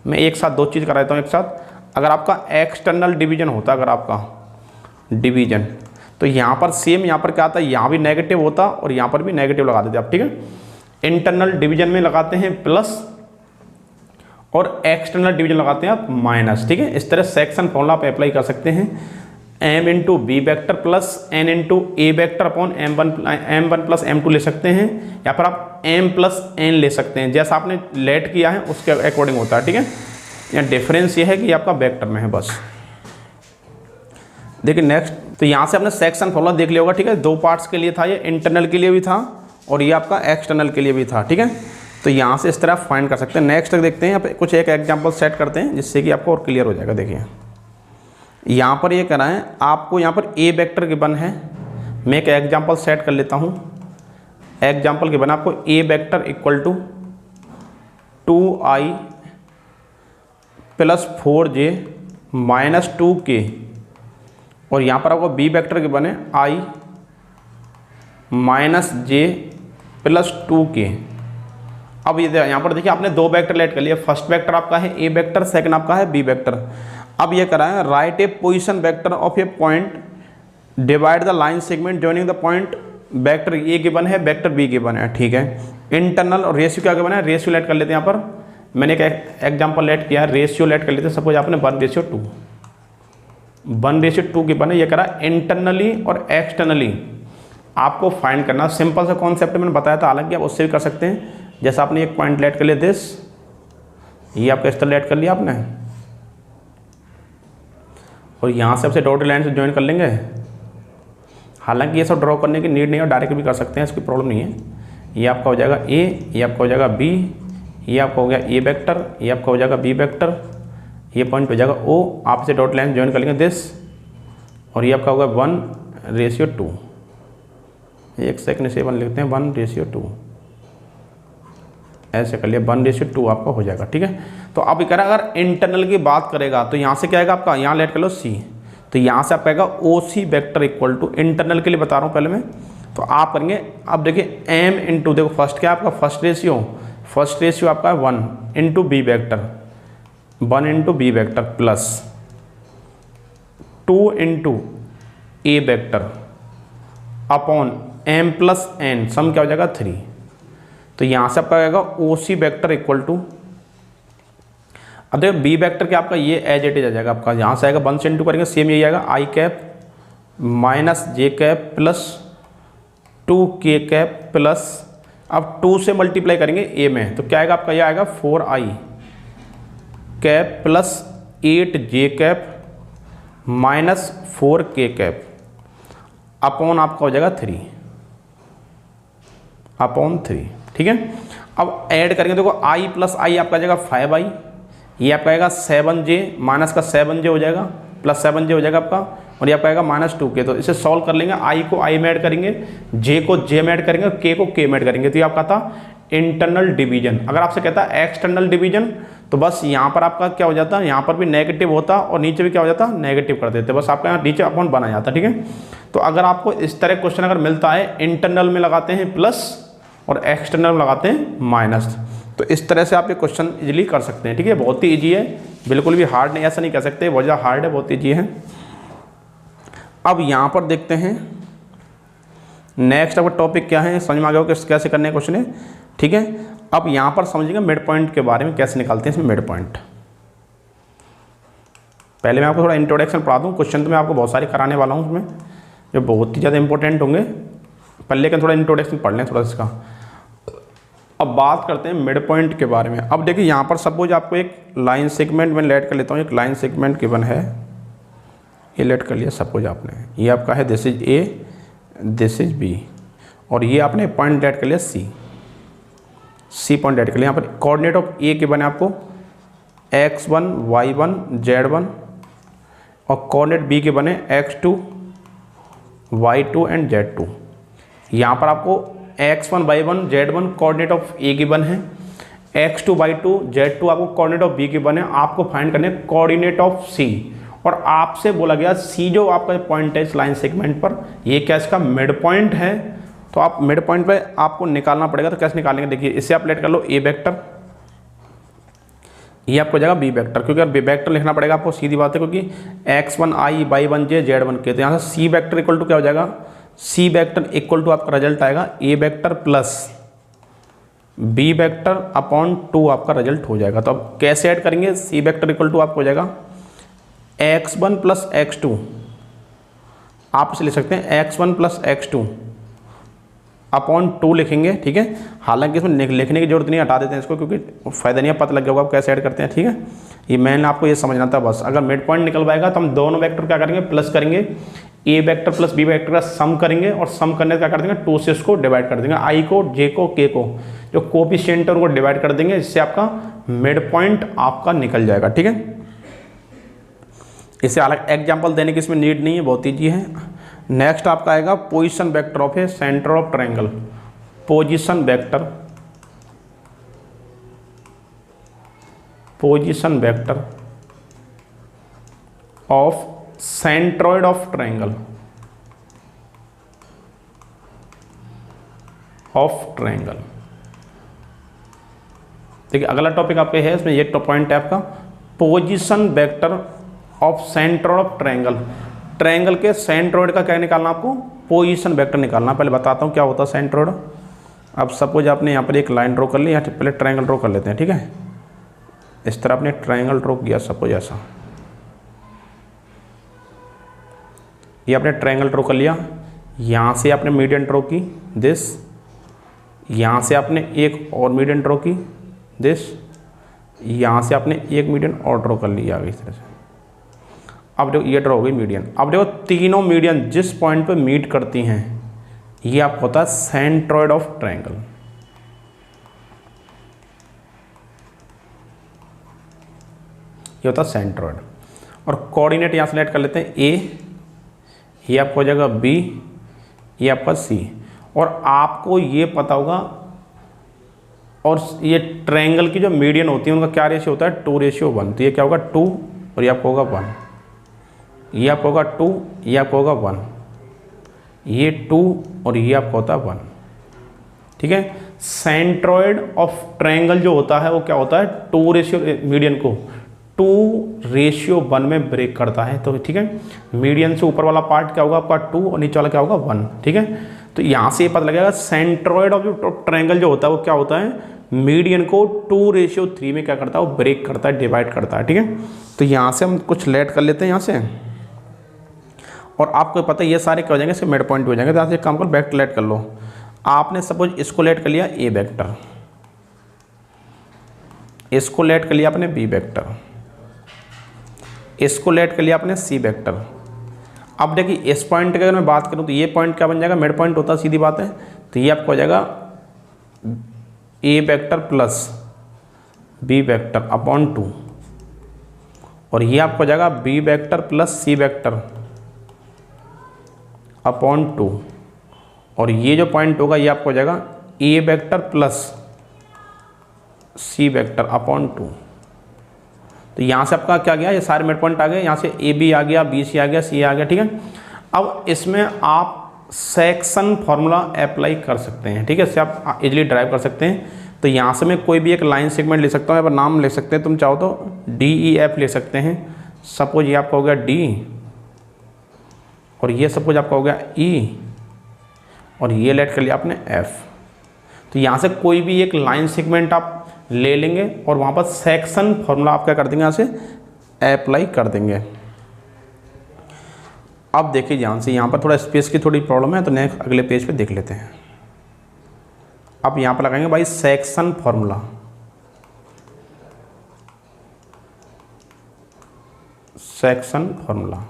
मैं एक साथ दो चीज़ करा देता हूँ एक साथ, अगर आपका एक्सटर्नल डिवीजन होता, अगर आपका डिवीजन, तो यहाँ पर सेम, यहाँ पर क्या आता है, यहाँ भी नेगेटिव होता और यहाँ पर भी नेगेटिव लगा देते आप, ठीक है। इंटरनल डिवीजन में लगाते हैं प्लस और एक्सटर्नल डिवीजन लगाते हैं आप माइनस, ठीक है। इस तरह सेक्शन फॉर्मूला आप अप्लाई कर सकते हैं, m into B vector plus n into A vector upon m1 plus m2 ले सकते हैं, या फिर आप m प्लस n ले सकते हैं, जैसा आपने लेट किया है उसके अकॉर्डिंग होता है, ठीक है। यहाँ डिफरेंस ये है कि आपका वेक्टर में है बस। देखिए नेक्स्ट, तो यहाँ से आपने सेक्शन फॉर्मूला देख लिया होगा, ठीक है। दो पार्ट्स के लिए था, ये इंटरनल के लिए भी था और ये आपका एक्सटर्नल के लिए भी था, ठीक है। तो यहाँ से इस तरह फाइंड कर सकते हैं। नेक्स्ट तक देखते हैं, यहाँ पे कुछ एक एग्जाम्पल सेट करते हैं जिससे कि आपको और क्लियर हो जाएगा। देखिए यहाँ पर ये कह रहा है आपको, यहाँ पर ए वेक्टर गिवन है, मैं एक एग्जाम्पल सेट कर लेता हूँ। एग्जाम्पल गिवन आपको A vector equal to 2i plus 4j minus 2k, और यहाँ पर आपको बी वेक्टर गिवन है i minus j plus 2k। अब ये यहाँ पर देखिए आपने दो वेक्टर लेट कर लिया, फर्स्ट वेक्टर आपका है ए वेक्टर, सेकंड आपका है बी वेक्टर। अब ये करा है right A position vector of A point divide the line segment joining the point, vector A given है, वेक्टर बी गिवन है, ठीक है। इंटरनल और रेशियो क्या गिवन है, रेशियो लेट कर लेते हैं। यहाँ पर मैंने एक एग्जांपल लेट किया है, रेशियो लेट कर लेते हैं। सपोज आपने 1:2 गिवन है, ये करा इंटरनली और एक्सटर्नली आपको फाइंड करना। सिंपल सा कॉन्सेप्ट मैंने बताया था, हालांकि आप उससे भी कर सकते हैं। जैसा आपने एक पॉइंट लेट कर लिया दिस, ये आपका इस तरह लेट कर लिया आपने, और यहाँ से आपसे डॉटेड लाइन से ज्वाइन कर लेंगे। हालांकि ये सब ड्रॉ करने की नीड नहीं है, डायरेक्ट भी कर सकते हैं, इसकी प्रॉब्लम नहीं है। ये आपका हो जाएगा ए, ये आपका हो जाएगा बी, ये आपका हो गया ए वेक्टर, ये आपका हो जाएगा बी वेक्टर, ये पॉइंट हो जाएगा ओ, आप इसे डॉटेड लाइन ज्वाइन कर लेंगे दिस, और ये आपका होगा 1:2। एक सेकंड से 1 लिखते हैं, 1:2 ऐसे कर लिया, 1:2 आपका हो जाएगा, ठीक है। तो अब कह रहा है अगर इंटरनल की बात करेगा तो यहाँ से क्या आएगा आपका, यहाँ लेट कर लो सी, तो यहाँ से आपका आएगा O C vector equal to, internal के लिए बता रहा हूँ पहले मैं, तो आप करेंगे। अब देखिए m इंटू, देखो फर्स्ट क्या है आपका, फर्स्ट रेशियो आपका 1 into B vector, 1 into B vector plus 2 into A vector upon m plus n, sum क्या हो जाएगा 3। तो यहाँ से आपका आएगा O C vector equal to, अब देखो बी वेक्टर क्या आपका ये एज इट इज आ जाएगा आपका, यहाँ से आएगा 1 से इंटू करेंगे, सेम यही आएगा I cap minus J cap plus 2k cap plus, अब 2 से मल्टीप्लाई करेंगे ए में, तो क्या आएगा आपका, ये आएगा 4i cap plus 8j cap minus 4k cap upon आपका हो जाएगा 3 अपॉन 3, ठीक है। अब ऐड करेंगे, देखो i प्लस i आपका जाएगा 5i, ये आपका आएगा 7j माइनस का 7j हो जाएगा प्लस 7j हो जाएगा आपका, और ये आपका आएगा माइनस 2k। तो इसे सॉल्व कर लेंगे, i को i में ऐड करेंगे, j को j में ऐड करेंगे और k को k में ऐड करेंगे। तो ये आपका था इंटरनल डिवीजन। अगर आपसे कहता है एक्सटर्नल डिवीजन तो बस यहाँ पर आपका क्या हो जाता है, यहाँ पर भी नेगेटिव होता और नीचे भी क्या हो जाता, नेगेटिव कर देते, बस आपका यहाँ नीचे अपॉन बना जाता। ठीक है, तो अगर आपको इस तरह क्वेश्चन अगर मिलता है, इंटरनल में लगाते हैं प्लस और एक्सटर्नल में लगाते हैं माइनस, तो इस तरह से आप ये क्वेश्चन इजीली कर सकते हैं। ठीक है, बहुत ही ईजी है, बिल्कुल भी हार्ड नहीं, ऐसा नहीं कह सकते बहुत ज़्यादा हार्ड है, बहुत ईजी है। अब यहाँ पर देखते हैं नेक्स्ट आपका टॉपिक क्या है, समझ में आ गया हो कैसे करने क्वेश्चन है। ठीक है, अब यहाँ पर समझिएगा मिड पॉइंट के बारे में, कैसे निकालते हैं इसमें मिड पॉइंट। पहले मैं आपको थोड़ा इंट्रोडक्शन पढ़ा दूँ, क्वेश्चन तो मैं आपको बहुत सारे कराने वाला हूँ उसमें, जो बहुत ही ज़्यादा इंपॉर्टेंट होंगे, पहले लेकिन थोड़ा इंट्रोडक्शन पढ़ लें थोड़ा इसका। अब बात करते हैं मिड पॉइंट के बारे में। अब देखिए यहाँ पर सपोज आपको एक लाइन सेगमेंट में लेट कर लेता हूँ, एक लाइन सेगमेंट गिवन है, ये लेट कर लिया सपोज आपने, ये आपका है this is A, this is B, और ये आपने पॉइंट लेट कर लिया सी पॉइंट लेट कर लिया। यहाँ पर कोऑर्डिनेट ऑफ ए के बने आपको x1 y1 z1, और कोऑर्डिनेट बी के बने x2 y2 एंड z2। यहाँ पर आपको x1 y1 z1 coordinate of A given है, x2 y2 z2 आपको कोऑर्डिनेट ऑफ बी गिवन है, आपको फाइंड करने कोऑर्डिनेट ऑफ सी, और आपसे बोला गया सी जो आपका पॉइंट है इस लाइन सेगमेंट पर, ये क्या इसका मिड पॉइंट है। तो आप मिड पॉइंट पे आपको निकालना पड़ेगा, तो कैसे निकालेंगे, देखिए इससे आप लेट कर लो ए वेक्टर, ये आपको जाएगा बी वेक्टर, क्योंकि बी वेक्टर लिखना पड़ेगा आपको, सीधी बात है, क्योंकि x1 i y1 j z1 के, तो यहाँ से सी वेक्टर इक्वल टू क्या हो जाएगा, सी वेक्टर इक्वल टू आपका रिजल्ट आएगा A vector plus B vector upon 2 आपका रिजल्ट हो जाएगा। तो अब कैसे ऐड करेंगे, सी वेक्टर इक्वल टू आपको हो जाएगा x1 प्लस x2, आप इसे लिख सकते हैं x1 प्लस x2 अपॉन 2 लिखेंगे। ठीक है, हालांकि इसमें लिखने की जरूरत नहीं, हटा देते हैं इसको, क्योंकि फ़ायदा नहीं है, पता लग गया होगा आप कैसे ऐड करते हैं। ठीक है, ये मैंने आपको ये समझना था बस। अगर मिड पॉइंट निकल पाएगा तो हम दोनों वेक्टर क्या करेंगे, प्लस करेंगे, ए वेक्टर प्लस बी वेक्टर का सम करेंगे, और सम करने से क्या कर देंगे, 2 से इसको डिवाइड कर देंगे, आई को, जे को, के को, जो कोफिशिएंट है उनको डिवाइड कर देंगे, इससे आपका मिड पॉइंट आपका निकल जाएगा। ठीक है, इसे अलग एग्जाम्पल देने की इसमें नीड नहीं है, बहुत ईजी है। नेक्स्ट आपका आएगा position vector of A centre of triangle, position vector, position vector of centroid of triangle, of triangle. देखिए अगला टॉपिक आपके है, इसमें ये पॉइंट है आपका position vector of centroid of triangle. Triangle के सेंट्रोइड का क्या निकालना, आपको पोजीशन वेक्टर निकालना। पहले बताता हूँ क्या होता है सेंट्रोइड। अब सपोज आपने यहाँ पर एक लाइन ड्रॉ कर ली, यहाँ पहले ट्रायंगल ड्रॉ कर लेते हैं। ठीक है, इस तरह आपने ट्रायंगल ड्रॉ किया, सपोज ऐसा, ये आपने ट्रायंगल ड्रॉ कर लिया, यहाँ से आपने मीडियन ड्रॉ की दिस, यहाँ से आपने एक और मीडियन ड्रॉ की दिस, यहाँ से आपने एक मीडियन और ड्रॉ कर लिया इस तरह से। अब देखो ये ड्रॉ हो गई मीडियन। अब देखो तीनों मीडियन जिस पॉइंट पे मीट करती हैं, ये आपको होता है सेंट्रोइड ऑफ ट्रायंगल। ये होता है सेंट्रोइड। और कोऑर्डिनेट यहाँ से लेट कर लेते हैं, ए, ये आपको हो जाएगा बी, ये आपका सी। और आपको ये पता होगा, और ये ट्रायंगल की जो मीडियन होती है उनका क्या रेशियो होता है, 2:1। तो ये क्या होगा 2, और ये आपको होगा 1, ये आपको होगा 2, ये आपको होगा 1, ये 2 और ये आपको होता है 1। ठीक है, सेंट्रोइड ऑफ ट्रायंगल जो होता है वो क्या होता है, 2 मीडियन को 2:1 में ब्रेक करता है। तो ठीक है, मीडियन से ऊपर वाला पार्ट क्या होगा आपका 2, और नीचे वाला क्या होगा 1। ठीक है, तो यहाँ से ये पता लगेगा सेंट्रोइड ऑफ जो ट्रायंगल जो होता है वो क्या होता है, मीडियन को 2:3 में क्या करता है, वो ब्रेक करता है, डिवाइड करता है। ठीक है, तो यहाँ से हम कुछ लेट कर लेते हैं यहाँ से, और आपको पता है ये सारे क्या हो जाएंगे, इसके मिड पॉइंट हो जाएंगे। तो यहाँ से एक काम करो, वेक्टर लेट कर लो। आपने सपोज इसको लेट कर लिया ए वेक्टर, इसको लेट कर लिया आपने बी वेक्टर, इसको लेट कर लिया आपने सी वेक्टर। अब देखिए इस पॉइंट की अगर मैं बात करूँ तो ये पॉइंट क्या बन जाएगा, मिड पॉइंट होता है, सीधी बात है। तो ये आपको हो जाएगा A vector plus B vector upon 2, और ये आपको हो जाएगा B vector plus C vector upon 2, और ये जो पॉइंट होगा ये आपको हो जाएगा A vector plus C vector upon 2। तो यहाँ से आपका क्या गया, ये सारे मिड पॉइंट आ गए, यहाँ से ए बी आ गया, बी सी आ गया, सी आ गया, ठीक है। अब इसमें आप सेक्शन फार्मूला अप्लाई कर सकते हैं, ठीक है, इससे आप इजीली ड्राइव कर सकते हैं। तो यहाँ से मैं कोई भी एक लाइन सेगमेंट ले सकता हूँ, यहाँ पर नाम ले सकते हैं, तुम चाहो तो डी ई एफ ले सकते हैं। सपोज ये आपका हो गया डी, और ये सपोज आपका हो गया ई, और ये लेट कर लिया आपने एफ। तो यहाँ से कोई भी एक लाइन सेगमेंट आप ले लेंगे और वहाँ पर सेक्शन फार्मूला आप क्या कर देंगे, यहाँ से अप्लाई कर देंगे। अब देखिए ध्यान से, यहाँ पर थोड़ा स्पेस की थोड़ी प्रॉब्लम है, तो नेक्स्ट अगले पेज पे देख लेते हैं। अब यहाँ पर लगाएंगे भाई सेक्शन फार्मूला, सेक्शन फार्मूला।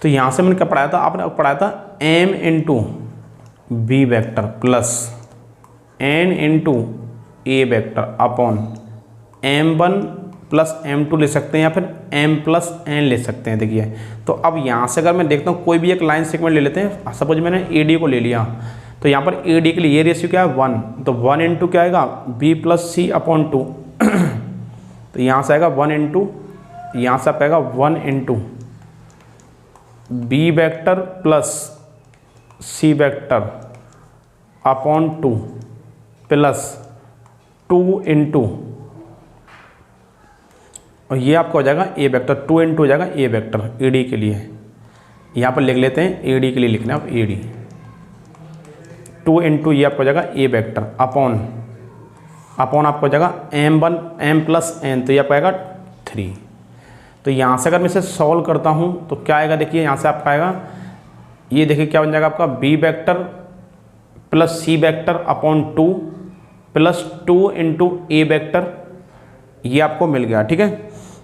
तो यहाँ से मैंने क्या पढ़ाया था, आपने पढ़ाया था m into B vector plus n into A vector upon m1 plus m2 ले सकते हैं, या फिर m प्लस n ले सकते हैं। देखिए तो अब यहाँ से अगर मैं देखता हूँ कोई भी एक लाइन सेगमेंट ले लेते हैं, सपोज मैंने AD को ले लिया, तो यहाँ पर AD के लिए ये रेशियो क्या है 1, तो 1 इंटू क्या आएगा b प्लस सी अपॉन 2। तो यहाँ से आएगा 1 इंटू, यहाँ से आएगा 1 into B vector plus C vector upon 2 plus 2 into, और ये आपका हो जाएगा ए वेक्टर, 2 इंटू हो जाएगा ए वेक्टर ए डी के लिए। यहाँ पर लिख लेते हैं ए डी के लिए लिखना है, अब ए डी 2 इंटू ये आपका हो जाएगा ए वेक्टर अपॉन आपका हो जाएगा m1 m प्लस n, तो ये आपका आएगा 3। तो यहाँ से अगर मैं इसे सॉल्व करता हूँ तो क्या आएगा, देखिए यहाँ से आपका आएगा, ये देखिए क्या बन जाएगा आपका B vector plus C vector upon 2 plus 2 into A vector, ये आपको मिल गया, ठीक है।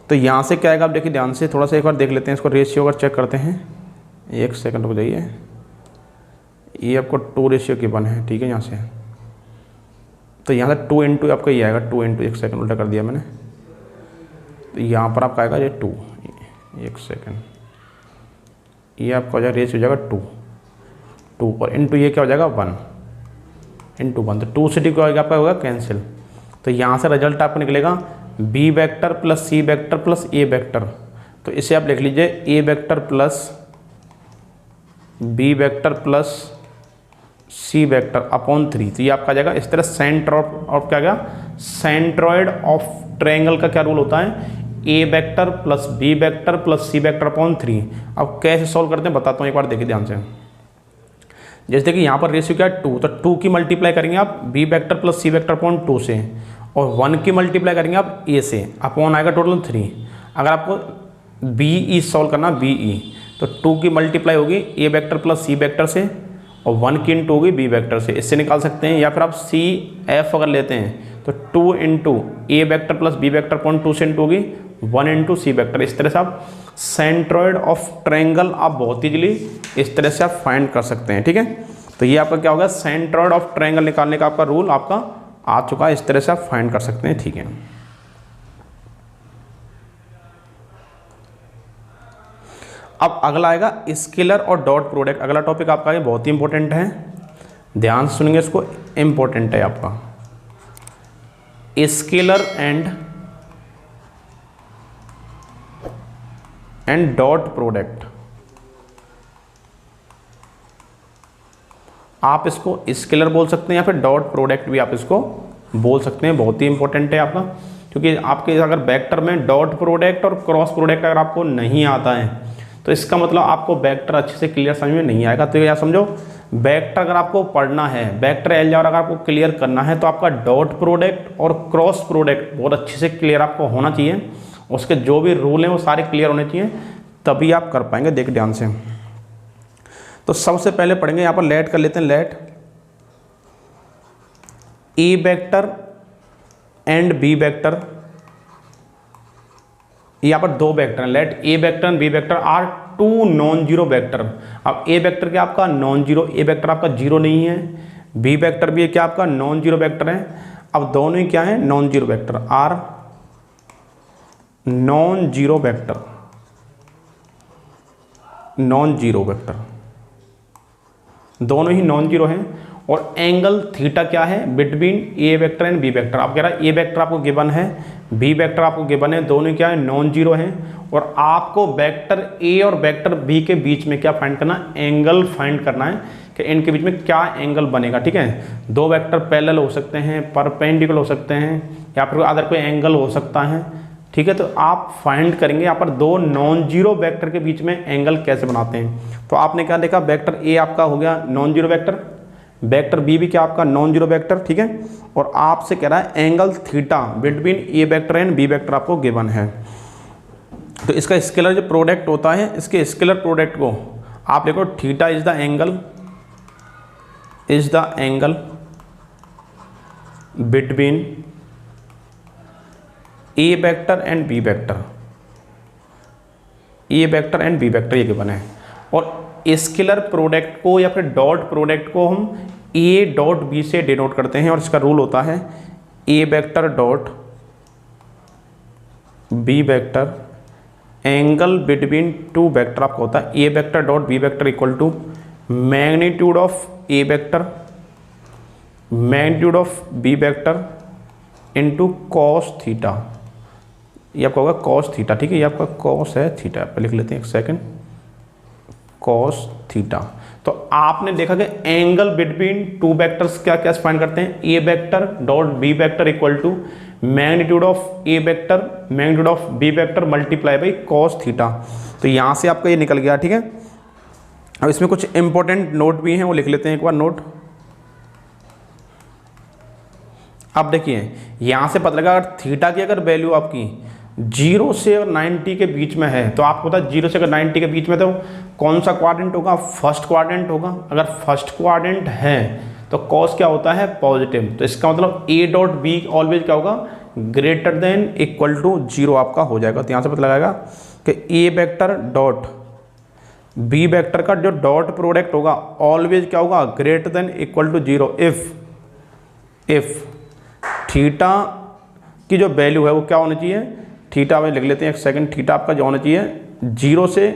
तो यहाँ से क्या आएगा, आप देखिए ध्यान से थोड़ा सा एक बार देख लेते हैं इसको, रेशियो अगर चेक करते हैं, एक सेकंड रुक जाइए, ये आपको 2 रेशियो की बन है, ठीक है। यहाँ से तो यहाँ से 2 इंटू आपका ये आएगा 2 इंटू, एक सेकंड उल्टा कर दिया मैंने, तो यहाँ पर आपका आएगा ये 2, एक सेकंड, ये आपका हो जाएगा रेशियो हो जाएगा 2 और इंटू ये क्या हो जाएगा 1 इंटू 1, तो 2 से 2 क्या होगा आपका होगा कैंसिल। तो यहाँ से रिजल्ट आपको निकलेगा B vector plus C vector plus A vector, तो इसे आप लिख लीजिए A vector plus B vector plus C vector upon 3। तो ये आपका आ जाएगा इस तरह सेंटर ऑफ क्या गया, सेंट्रॉइड ऑफ ट्रायंगल का क्या रूल होता है, A vector plus B vector plus C vector upon 3। अब कैसे सॉल्व करते हैं बताता हूँ, एक बार देखिए ध्यान से। जैसे कि यहाँ पर रेशियो क्या है 2, तो 2 की मल्टीप्लाई करेंगे आप B vector plus C vector upon 2 से, और 1 की मल्टीप्लाई करेंगे आप ए से, अपॉन आएगा टोटल 3। अगर आपको बी ई सॉल्व करना बी ई, तो 2 की मल्टीप्लाई होगी ए वेक्टर प्लस सी वेक्टर से, और 1 की इंटू होगी बी वेक्टर से, इससे निकाल सकते हैं। या फिर आप सी एफ अगर लेते हैं तो 2 into A vector plus B vector upon 2 से इंटू होगी 1 इंटू सी वेक्टर। इस तरह से आप सेंट्रॉइड ऑफ ट्रायंगल आप बहुत इजीली इस तरह से आप फाइंड कर सकते हैं, ठीक है। तो ये आपका क्या होगा, सेंट्रॉइड ऑफ ट्रायंगल निकालने का आपका रूल आपका आ चुका है, इस तरह से आप फाइंड कर सकते हैं, ठीक है। अब अगला आएगा स्केलर और डॉट प्रोडक्ट। अगला टॉपिक आपका ये बहुत ही इंपॉर्टेंट है, ध्यान से सुनिए इसको, इंपॉर्टेंट है आपका स्केलर एंड डॉट प्रोडक्ट। आप इसको स्केलर बोल सकते हैं या फिर डॉट प्रोडक्ट भी आप इसको बोल सकते हैं, बहुत ही इंपॉर्टेंट है आपका, क्योंकि आपके अगर वेक्टर में डॉट प्रोडक्ट और क्रॉस प्रोडक्ट अगर आपको नहीं आता है तो इसका मतलब आपको वेक्टर अच्छे से क्लियर समझ में नहीं आएगा। तो या समझो वेक्टर अगर आपको पढ़ना है, वेक्टर अलजेब्रा अगर आपको क्लियर करना है, तो आपका डॉट प्रोडक्ट और क्रॉस प्रोडक्ट बहुत अच्छे से क्लियर आपको होना चाहिए, उसके जो भी रूल हैं वो सारे क्लियर होने चाहिए, तभी आप कर पाएंगे। देख ध्यान से, तो सबसे पहले पढ़ेंगे यहाँ पर लेट कर लेते हैं, let A vector and B vector, यहाँ पर 2 वेक्टर हैं, let A vector and B vector are 2 non zero vector. अब ए वेक्टर क्या आपका नॉन जीरो, ए वेक्टर आपका जीरो नहीं है, बी वेक्टर भी क्या आपका नॉन जीरो वेक्टर है। अब दोनों ही क्या है non zero vector, are non zero vector, non zero vector, दोनों ही नॉन जीरो हैं। और एंगल थीटा क्या है between A vector and B vector. आप कह रहा है ए वेक्टर आपको गिवन है, बी वेक्टर आपको गिवन है, दोनों क्या है नॉन जीरो हैं, और आपको वेक्टर ए और वेक्टर बी के बीच में क्या फाइंड करना, एंगल फाइंड करना है कि इनके बीच में क्या एंगल बनेगा। ठीक है, दो वेक्टर पैरेलल हो सकते हैं, परपेंडिकुलर हो सकते हैं, या फिर अदर कोई एंगल हो सकता है। ठीक है, तो आप फाइंड करेंगे यहाँ पर दो नॉन जीरो वेक्टर के बीच में एंगल कैसे बनाते हैं। तो आपने क्या देखा, वेक्टर ए आपका हो गया non zero vector, vector B भी क्या आपका नॉन जीरो वेक्टर। ठीक है, और आपसे कह रहा है angle theta between A vector and B vector आपको गिवन है। तो इसका स्केलर जो प्रोडक्ट होता है, इसके स्केलर प्रोडक्ट को आप देखो, theta is the angle between A vector and B vector, A vector and B vector ये गिवन है। और स्केलर प्रोडक्ट को या फिर डॉट प्रोडक्ट को हम ए डॉट बी से डिनोट करते हैं, और इसका रूल होता है A vector dot B vector angle between two vector आपका होता है A vector dot B vector equal to magnitude of A vector magnitude of B vector into cos theta. ये आपका होगा कॉस थीटा। ठीक है, ये आपका कॉस है, थीटा पे लिख लेते हैं एक सेकंड, कॉस थीटा। तो आपने देखा कि एंगल बिटवीन टू वेक्टर्स क्या क्या फाइंड करते हैं, A vector dot B vector equal to magnitude of A vector magnitude of B vector multiply by cos theta. तो यहाँ से आपका ये निकल गया। ठीक है, अब इसमें कुछ इंपॉर्टेंट नोट भी हैं, वो लिख लेते हैं एक बार नोट। अब देखिए यहाँ से पता लगा, अगर थीटा की अगर वैल्यू आपकी 0 से 90 के बीच में है, तो आपको पता है 0 से अगर 90 के बीच में तो कौन सा क्वाड्रेंट होगा, फर्स्ट क्वाड्रेंट होगा। अगर फर्स्ट क्वाड्रेंट है तो कॉस क्या होता है, पॉजिटिव। तो इसका मतलब ए डॉट बी ऑलवेज क्या होगा, ग्रेटर देन इक्वल टू 0 आपका हो जाएगा। तो यहाँ से पता लगाएगा कि A vector dot B vector का जो डॉट प्रोडक्ट होगा ऑलवेज क्या होगा, greater than equal to 0 if theta की जो वैल्यू है वो क्या होनी चाहिए, थीटा में लिख लेते हैं एक सेकंड, थीटा आपका जो होना चाहिए 0 से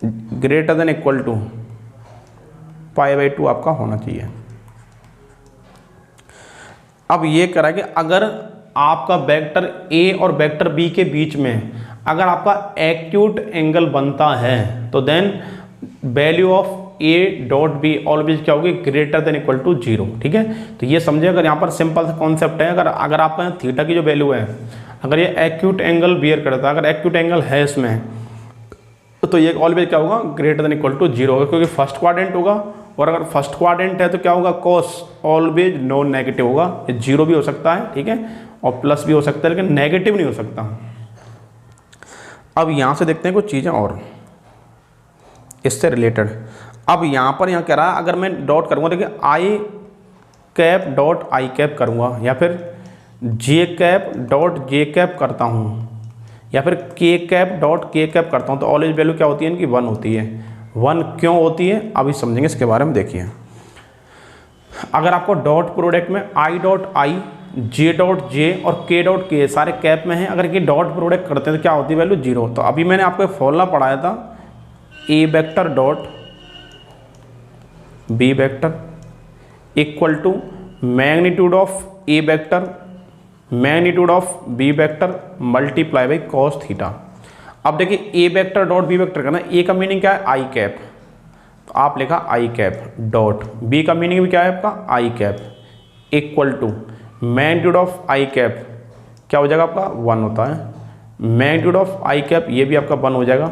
ग्रेटर देन इक्वल टू π/2 आपका होना चाहिए। अब ये करा कि अगर आपका वेक्टर ए और वेक्टर बी के बीच में अगर आपका एक्यूट एंगल बनता है, तो then value of A dot B always क्या होगी, ग्रेटर देन इक्वल टू 0। ठीक है, तो ये समझे, अगर यहाँ पर सिंपल सा कॉन्सेप्ट है, अगर आपका थीटा की जो वैल्यू है, अगर ये एक्यूट एंगल बियर करता है, अगर एक्यूट एंगल है इसमें, तो ये ऑलवेज क्या होगा, ग्रेटर देन इक्वल टू 0 होगा, क्योंकि फर्स्ट क्वाड्रेंट होगा। और अगर फर्स्ट क्वाड्रेंट है तो क्या होगा, कॉस ऑलवेज नॉन नेगेटिव होगा। ये 0 भी हो सकता है, ठीक है, और प्लस भी हो सकता है, लेकिन नेगेटिव नहीं हो सकता। अब यहाँ से देखते हैं कुछ चीज़ें और इससे रिलेटेड। अब यहाँ पर कह रहा है, अगर मैं डॉट करूँगा, देखिए आई कैप डॉट आई कैप करूँगा, या फिर जे कैप डॉट जे कैप करता हूँ, या फिर के कैप डॉट के कैप करता हूँ, तो ऑलवेज वैल्यू क्या होती है इनकी, 1 होती है। 1 क्यों होती है, अभी समझेंगे इसके बारे में। देखिए अगर आपको डॉट प्रोडक्ट में I dot I, J dot J और के डॉट के सारे कैप में है, अगर ये डॉट प्रोडक्ट करते हैं तो क्या होती है वैल्यू, 0। तो अभी मैंने आपको फॉर्मूला पढ़ाया था, A vector dot B vector equal to magnitude of A vector magnitude of B vector multiply by cos theta. अब देखिए A vector dot B vector करना, ए का मीनिंग क्या है, आई कैप, तो आप लिखा आई कैप डॉट, बी का मीनिंग भी क्या है आपका, I cap equal to magnitude of I cap क्या हो जाएगा आपका, 1 होता है, मैग्नीट्यूड ऑफ आई कैप ये भी आपका 1 हो जाएगा,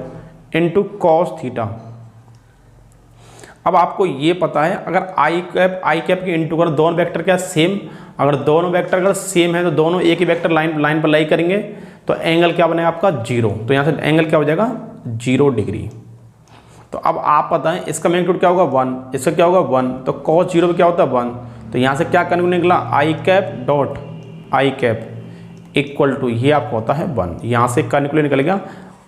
इनटू कॉस थीटा। अब आपको ये पता है, अगर आई कैप के इंटू कर दोनों वेक्टर क्या सेम, अगर दोनों वेक्टर अगर सेम है तो दोनों एक ही वेक्टर लाइन पर लाई करेंगे, तो एंगल क्या बनेगा आपका, 0। तो यहाँ से एंगल क्या हो जाएगा, 0 डिग्री। तो अब आप पता है इसका मैग्नीट्यूड क्या होगा, 1, इसका क्या होगा 1, तो cos 0 क्या होता है 1। तो यहाँ से क्या करने निकला, I cap dot I cap equal to ये आपको होता है 1। यहाँ से क्या निकल गया,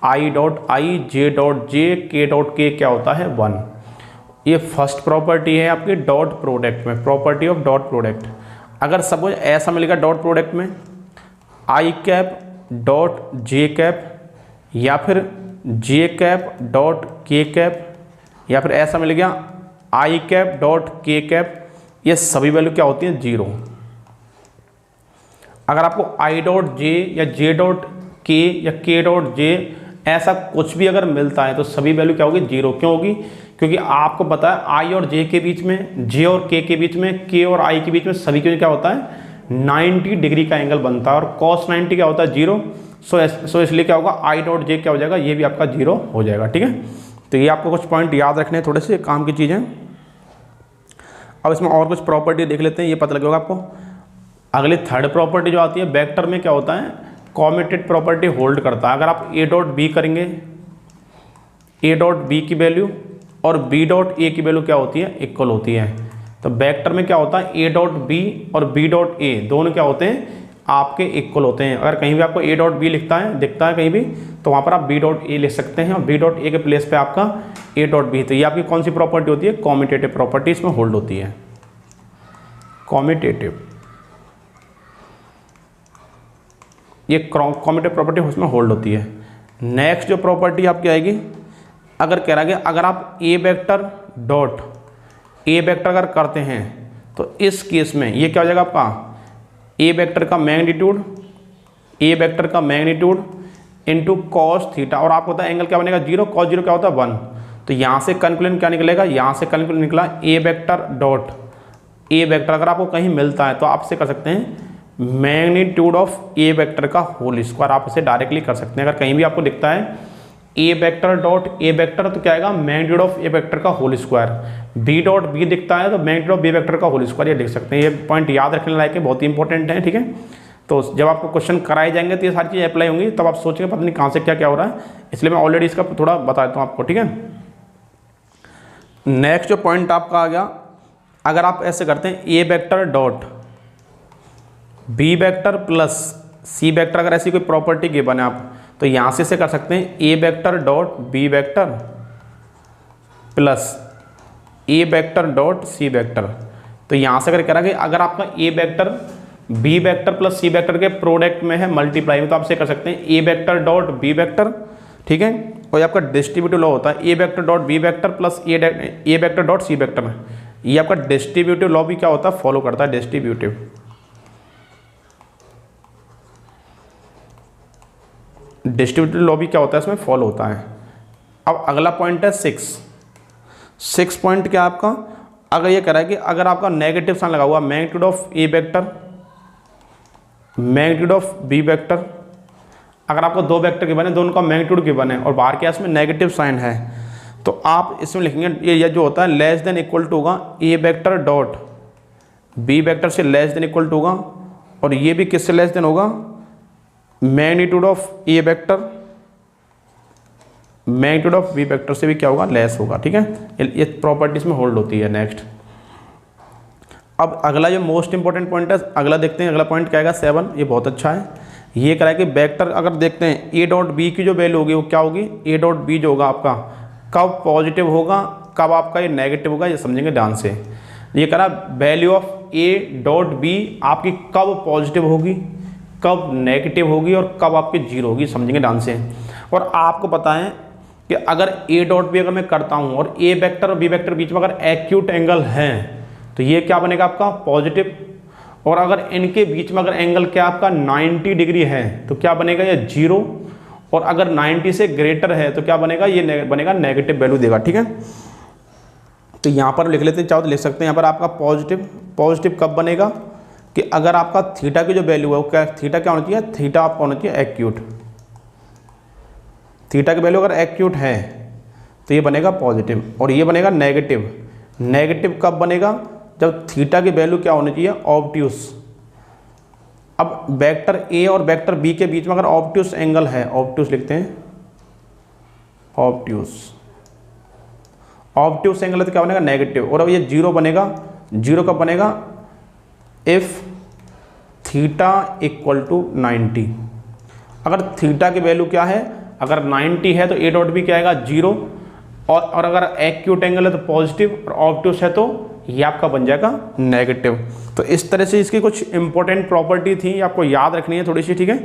I dot I, J dot J, के डॉट के क्या होता है 1। ये फर्स्ट प्रॉपर्टी है आपकी डॉट प्रोडक्ट में, प्रॉपर्टी ऑफ डॉट प्रोडक्ट। अगर सपोज ऐसा मिलेगा डॉट प्रोडक्ट में आई कैप डॉट जे कैप, या फिर जे कैप डॉट के कैप, या फिर ऐसा मिल गया आई कैप डॉट के कैप, ये सभी वैल्यू क्या होती हैं 0। अगर आपको आई डॉट जे या जे डॉट के या के डॉट जे ऐसा कुछ भी अगर मिलता है तो सभी वैल्यू क्या होगी 0। क्यों होगी? क्योंकि आपको पता है आई और जे के बीच में, जे और के बीच में, के और आई के बीच में सभी के क्या होता है 90 डिग्री का एंगल बनता है, और cos 90 क्या होता है 0। सो इसलिए क्या होगा आई डॉट जे क्या हो जाएगा, ये भी आपका 0 हो जाएगा। ठीक है, तो ये आपको कुछ पॉइंट याद रखने हैं, थोड़े से काम की चीज़ें। अब इसमें और कुछ प्रॉपर्टी देख लेते हैं, ये पता लगेगा आपको। अगली थर्ड प्रॉपर्टी जो आती है वेक्टर में क्या होता है, कॉम्यूटेट प्रॉपर्टी होल्ड करता है। अगर आप ए डॉट बी करेंगे, ए डॉट बी की वैल्यू और बी डॉट ए की वैल्यू क्या होती है, इक्वल होती है। तो वेक्टर में क्या होता है ए डॉट बी और बी डॉट ए दोनों क्या होते हैं आपके इक्वल होते हैं। अगर कहीं भी आपको ए डॉट बी दिखता है कहीं भी, तो वहाँ पर आप बी डॉट ए लिख सकते हैं और बी डॉट ए के प्लेस पे आपका ए डॉट बी। तो ये आपकी कौन सी प्रॉपर्टी होती है, कॉम्यूटेटिव प्रॉपर्टी इसमें होल्ड होती है, कॉम्यूटेटिव। ये कॉम्यूटेटिव प्रॉपर्टी उसमें होल्ड होती है। नेक्स्ट जो प्रॉपर्टी आपकी आएगी, अगर कह रहा है अगर आप ए वेक्टर डॉट ए वेक्टर अगर करते हैं तो इस केस में ये क्या हो जाएगा आपका ए वेक्टर का मैग्नीट्यूड, ए वेक्टर का मैग्नीट्यूड इंटू कॉस थीटा, और आपको पता है एंगल क्या बनेगा 0, कॉस 0 क्या होता है 1। तो यहाँ से कंक्लूजन क्या निकलेगा, यहाँ से कंक्लूजन निकला ए वेक्टर डॉट ए वेक्टर अगर आपको कहीं मिलता है तो आप इसे कर सकते हैं मैग्नीट्यूड ऑफ ए वेक्टर का होल स्क्वायर, आप इसे डायरेक्टली कर सकते हैं। अगर कहीं भी आपको दिखता है A vector dot A vector तो क्या आएगा मैग्नीट्यूड ऑफ ए वेक्टर का whole square, B dot B दिखता है तो मैग्नीट्यूड ऑफ बी वेक्टर का होल स्क्वायर, ये लिख सकते हैं। ये पॉइंट याद रखने लायक है, बहुत ही इंपॉर्टेंट है। ठीक है, तो जब आपको क्वेश्चन कराए जाएंगे तो ये सारी चीज़ें अप्लाई होंगी, तब आप सोचेंगे पता नहीं कहाँ से क्या क्या हो रहा है, इसलिए मैं ऑलरेडी इसका थोड़ा बता देता हूँ आपको। ठीक है, नेक्स्ट जो पॉइंट आपका आ गया, अगर आप ऐसे करते हैं A vector dot B vector plus C vector, अगर ऐसी कोई प्रॉपर्टी गिवन है आप तो यहाँ से कर सकते हैं A vector dot B vector plus A vector dot C vector. तो यहाँ से अगर कह रहा है कि अगर आपका A vector B vector plus C vector के प्रोडक्ट में है मल्टीप्लाई में, तो आप से कर सकते हैं A vector dot B vector. ठीक है, और ये आपका डिस्ट्रीब्यूटिव लॉ होता है A vector dot B vector plus A vector dot C vector. ये आपका डिस्ट्रीब्यूटिव लॉ भी क्या होता है फॉलो करता है, डिस्ट्रीब्यूटिव लॉ भी क्या होता है इसमें फॉलो होता है। अब अगला पॉइंट है 6 पॉइंट क्या आपका, अगर ये कह रहा है कि अगर आपका नेगेटिव साइन लगा हुआ magnitude of A vector magnitude of B vector, अगर आपको दो वेक्टर के बने दोनों का मैग्नीट्यूड के बने और बाहर के इसमें नेगेटिव साइन है, तो आप इसमें लिखेंगे ये जो होता है लेस देन इक्वल टू होगा A vector dot B vector से लेस देन इक्वल टू होगा, और ये भी किससे लेस देन होगा magnitude of A vector magnitude of B vector से भी क्या होगा लेस होगा। ठीक है, ये प्रॉपर्टीज में होल्ड होती है। नेक्स्ट, अब अगला जो मोस्ट इंपॉर्टेंट पॉइंट है, अगला देखते हैं। अगला पॉइंट क्या आएगा 7, ये बहुत अच्छा है। ये कह रहा है कि वेक्टर अगर देखते हैं ए डॉट बी की जो वैल्यू होगी वो क्या होगी, ए डॉट बी जो होगा आपका कब पॉजिटिव होगा कब आपका ये नेगेटिव होगा, ये समझेंगे ध्यान से। ये कह रहा है value of A dot B आपकी कब पॉजिटिव होगी कब नेगेटिव होगी और कब आपकी 0 होगी, समझेंगे ध्यान से। और आपको पता है कि अगर ए डॉट बी अगर मैं करता हूँ और ए वेक्टर और बी वेक्टर बीच में अगर एक्यूट एंगल है तो ये क्या बनेगा आपका पॉजिटिव, और अगर इनके बीच में अगर एंगल क्या आपका 90 डिग्री है तो क्या बनेगा ये 0, और अगर 90 से ग्रेटर है तो क्या बनेगा ये बनेगा नेगेटिव वैल्यू देगा। ठीक है, तो यहाँ पर लिख लेते हैं, चाहो तो लिख सकते हैं यहाँ पर आपका पॉजिटिव कब बनेगा कि अगर आपका थीटा की जो वैल्यू है वो क्या, थीटा क्या होना चाहिए, थीटा आपका होना चाहिए एक्यूट। थीटा की वैल्यू अगर एक्यूट है तो ये बनेगा पॉजिटिव, और ये बनेगा नेगेटिव कब बनेगा जब थीटा की वैल्यू क्या होनी चाहिए ऑब्ट्यूस। अब वेक्टर ए और वेक्टर बी के बीच में अगर ऑब्ट्यूस एंगल है, ऑब्ट्यूस लिखते हैं, ऑब्ट्यूस एंगल है तो क्या बनेगा नेगेटिव, और अब ये 0 बनेगा। 0 कब बनेगा इफ थीटा इक्वल टू 90। अगर थीटा की वैल्यू क्या है, अगर 90 है तो ए डॉट बी क्या आएगा 0, और अगर एक्यूट एंगल है तो पॉजिटिव और ऑब्ट्यूस है तो ये आपका बन जाएगा नेगेटिव। तो इस तरह से इसकी कुछ इंपॉर्टेंट प्रॉपर्टी थी, आपको याद रखनी है थोड़ी सी। ठीक है,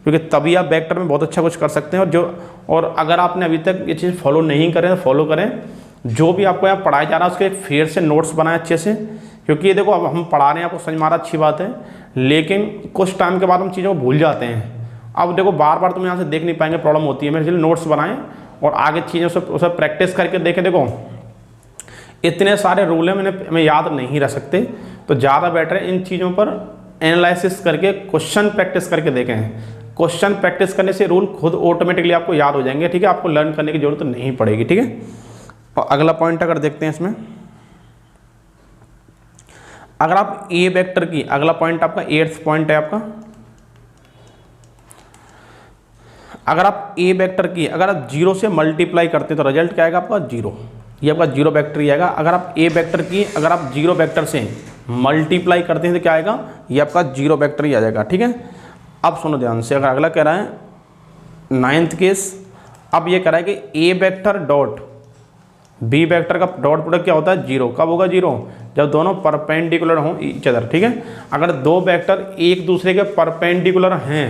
क्योंकि तभी आप वेक्टर में बहुत अच्छा कुछ कर सकते हैं। और अगर आपने अभी तक ये चीज़ फॉलो नहीं करें तो फॉलो करें। जो भी आपको यहाँ पढ़ाया जा रहा है उसके एक फेर से नोट्स बनाए अच्छे से, क्योंकि ये देखो अब हम पढ़ा रहे हैं, आपको समझ में आ रहा, अच्छी बात है, लेकिन कुछ टाइम के बाद हम चीज़ों को भूल जाते हैं। अब देखो बार बार तुम यहाँ से देख नहीं पाएंगे, प्रॉब्लम होती है। मेरे इसलिए नोट्स बनाएं और आगे चीज़ों से उसे प्रैक्टिस करके देखें। देखो इतने सारे रूल हैं, हमें याद नहीं रह सकते, तो ज़्यादा बेटर है इन चीज़ों पर एनालिसिस करके क्वेश्चन प्रैक्टिस करके देखें। क्वेश्चन प्रैक्टिस करने से रूल खुद ऑटोमेटिकली आपको याद हो जाएंगे, ठीक है, आपको लर्न करने की जरूरत नहीं पड़ेगी, ठीक है। और अगला पॉइंट अगर देखते हैं इसमें, अगर आप ए वेक्टर की, अगला पॉइंट आपका 8th पॉइंट है आपका, अगर आप ए वेक्टर की अगर आप 0 से मल्टीप्लाई करते हैं तो रिजल्ट क्या आएगा आपका 0, ये आपका 0 वेक्टर ही आएगा। अगर आप ए वेक्टर की अगर आप 0 वेक्टर से मल्टीप्लाई करते हैं तो क्या आएगा, ये आपका 0 वेक्टर ही आ जाएगा, ठीक है। अब सुनो ध्यान से, अगर अगला कह रहा है 9th केस, अब ये कह रहा है कि A vector dot B vector का डॉट प्रोडक्ट क्या होता है 0, कब होगा 0, जब दोनों परपेंडिकुलर हों ईच अदर, ठीक है। अगर दो वेक्टर एक दूसरे के परपेंडिकुलर हैं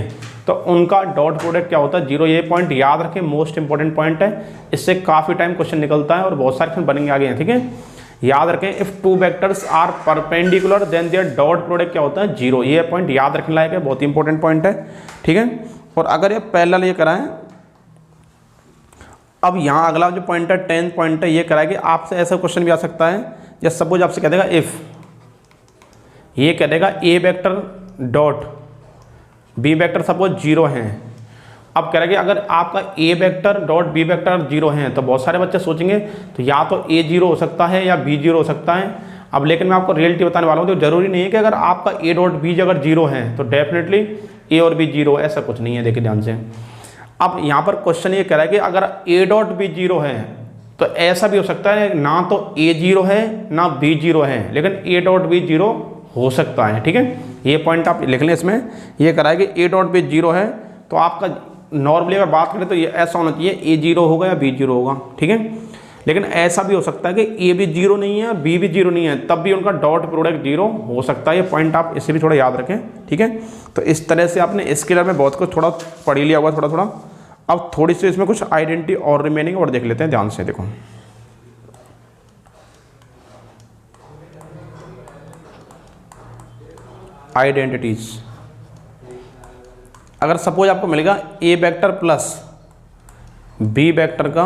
तो उनका डॉट प्रोडक्ट क्या होता है 0। ये पॉइंट याद रखें, मोस्ट इंपॉर्टेंट पॉइंट है, इससे काफ़ी टाइम क्वेश्चन निकलता है और बहुत सारे क्वेश्चन बनेंगे आगे हैं, ठीक है। याद रखें, if two vectors are perpendicular then their dot product क्या होता है 0। ये पॉइंट याद रखने लायक है, बहुत ही इंपॉर्टेंट पॉइंट है, ठीक है। और अगर ये पैरेलल ये कराएं, अब यहाँ अगला जो पॉइंट है 10th पॉइंट है, ये कराए कि आपसे ऐसा क्वेश्चन भी आ सकता है, या सपोज आपसे कह देगा इफ, ये कह देगा A vector dot B vector suppose 0 हैं। अब कह रहा है कि अगर आपका A vector dot B vector 0 हैं तो बहुत सारे बच्चे सोचेंगे तो या तो ए 0 हो सकता है या बी 0 हो सकता है। अब लेकिन मैं आपको रियलिटी बताने वाला हूँ, तो जरूरी नहीं है कि अगर आपका ए डॉट बी अगर 0 है तो डेफिनेटली ए और बी 0, ऐसा कुछ नहीं है, देखिए ध्यान से। अब यहाँ पर क्वेश्चन ये कह रहा है कि अगर ए डॉट बी 0 है तो ऐसा भी हो सकता है ना तो ए 0 है ना बी 0 है, लेकिन ए डॉट बी 0 हो सकता है, ठीक है। ये पॉइंट आप लिख लें इसमें, ये करा है कि ए डॉट बी 0 है तो आपका नॉर्मली अगर बात करें तो ये ऐसा होना चाहिए ए 0 होगा या बी 0 होगा, ठीक है। लेकिन ऐसा भी हो सकता है कि ए भी 0 नहीं है बी भी 0 नहीं है, तब भी उनका डॉट प्रोडक्ट 0 हो सकता है। ये पॉइंट आप इसे भी थोड़ा याद रखें, ठीक है। तो इस तरह से आपने स्केलर में बहुत कुछ थोड़ा पढ़ लिया होगा थोड़ा थोड़ा। अब थोड़ी सी इसमें कुछ आइडेंटिटी और रिमेनिंग और देख लेते हैं ध्यान से। देखो आइडेंटिटीज, अगर सपोज आपको मिलेगा A vector plus B vector का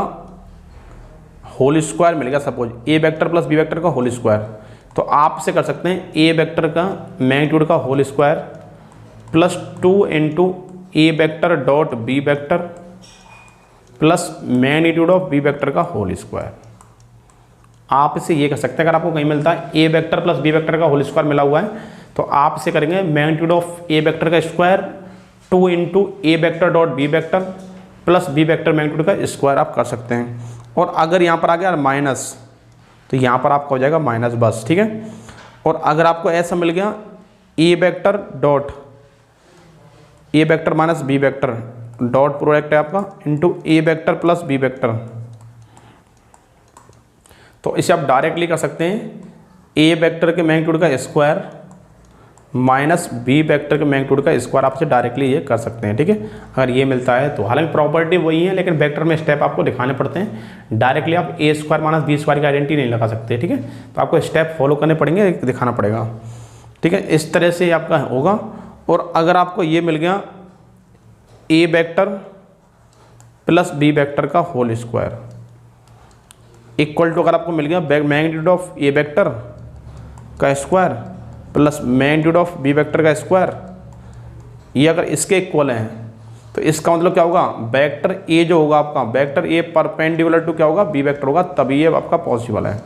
होल स्क्वायर मिलेगा, suppose A vector plus B vector का होल स्क्वायर, तो आप इसे कर सकते हैं ए वेक्टर का मैग्नीट्यूड का whole square plus 2 into A vector dot B vector plus magnitude of B vector का होल स्क्वायर। आप इसे ये कर सकते हैं, अगर आपको कहीं मिलता है A vector plus B vector का होल स्क्वायर मिला हुआ है तो आप इसे करेंगे मैग्नीट्यूड ऑफ ए वेक्टर का square 2 into A vector dot B vector plus B vector magnitude का स्क्वायर आप कर सकते हैं। और अगर यहाँ पर आ गया माइनस तो यहाँ पर आपका हो जाएगा माइनस बस, ठीक है। और अगर आपको ऐसा मिल गया A vector dot A vector minus B vector dot product है आपका into A vector plus B vector, तो इसे आप डायरेक्टली कर सकते हैं ए वेक्टर के मैग्नीट्यूड का स्क्वायर माइनस बी वेक्टर के मैग्नीट्यूड का स्क्वायर, आप इसे डायरेक्टली ये कर सकते हैं, ठीक है। अगर ये मिलता है तो हालांकि प्रॉपर्टी वही है लेकिन वेक्टर में स्टेप आपको दिखाने पड़ते हैं। डायरेक्टली आप ए स्क्वायर माइनस बी स्क्वायर की आइडेंटिटी नहीं लगा सकते, ठीक है। तो आपको स्टेप फॉलो करने पड़ेंगे, दिखाना पड़ेगा, ठीक है। इस तरह से आपका होगा। और अगर आपको ये मिल गया A vector plus B vector का होल स्क्वायर इक्वल टू, अगर आपको मिल गया मैग्नीट्यूड ऑफ ए वेक्टर का square plus magnitude of B vector का स्क्वायर, ये अगर इसके इक्वल हैं तो इसका मतलब क्या होगा, वेक्टर ए जो होगा आपका वेक्टर ए परपेंडिकुलर टू क्या होगा बी वेक्टर होगा, तभी ये आपका पॉसिबल है।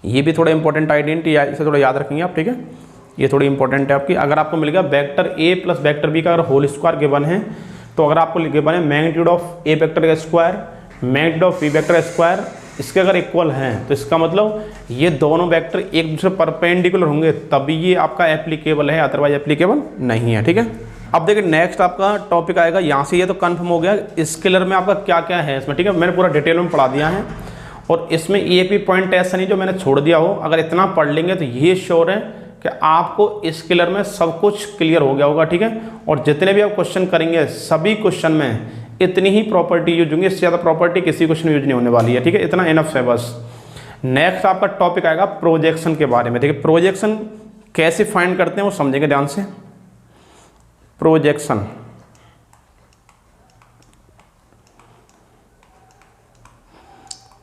ये भी थोड़ा इंपॉर्टेंट आइडेंटिटी, इसे थोड़ा याद रखेंगे आप, ठीक है। ये थोड़ी इंपॉर्टेंट है आपकी। अगर आपको मिलेगा vector A plus vector B का अगर होल स्क्वायर गिवन है तो अगर आपको गिवन है मैग्नीट्यूड ऑफ ए वेक्टर का square magnitude of B vector का स्क्वायर, इसके अगर इक्वल हैं तो इसका मतलब ये दोनों वेक्टर एक दूसरे परपेंडिकुलर होंगे तभी ये आपका एप्लीकेबल है, अदरवाइज एप्लीकेबल नहीं है, ठीक है। अब देखिए नेक्स्ट आपका टॉपिक आएगा, यहाँ से ये तो कंफर्म हो गया स्केलर में आपका क्या क्या है इसमें, ठीक है। मैंने पूरा डिटेल में पढ़ा दिया है और इसमें एक भी पॉइंट ऐसा नहीं जो मैंने छोड़ दिया हो। अगर इतना पढ़ लेंगे तो ये श्योर है कि आपको स्केलर में सब कुछ क्लियर हो गया होगा, ठीक है। और जितने भी आप क्वेश्चन करेंगे सभी क्वेश्चन में इतनी ही प्रॉपर्टी यूज होंगी, इससे ज़्यादा प्रॉपर्टी किसी क्वेश्चन में यूज नहीं होने वाली है, ठीक है। इतना इनफ है बस। नेक्स्ट आपका टॉपिक आएगा प्रोजेक्शन के बारे में। देखिए प्रोजेक्शन कैसे फाइंड करते हैं वो समझेंगे ध्यान से।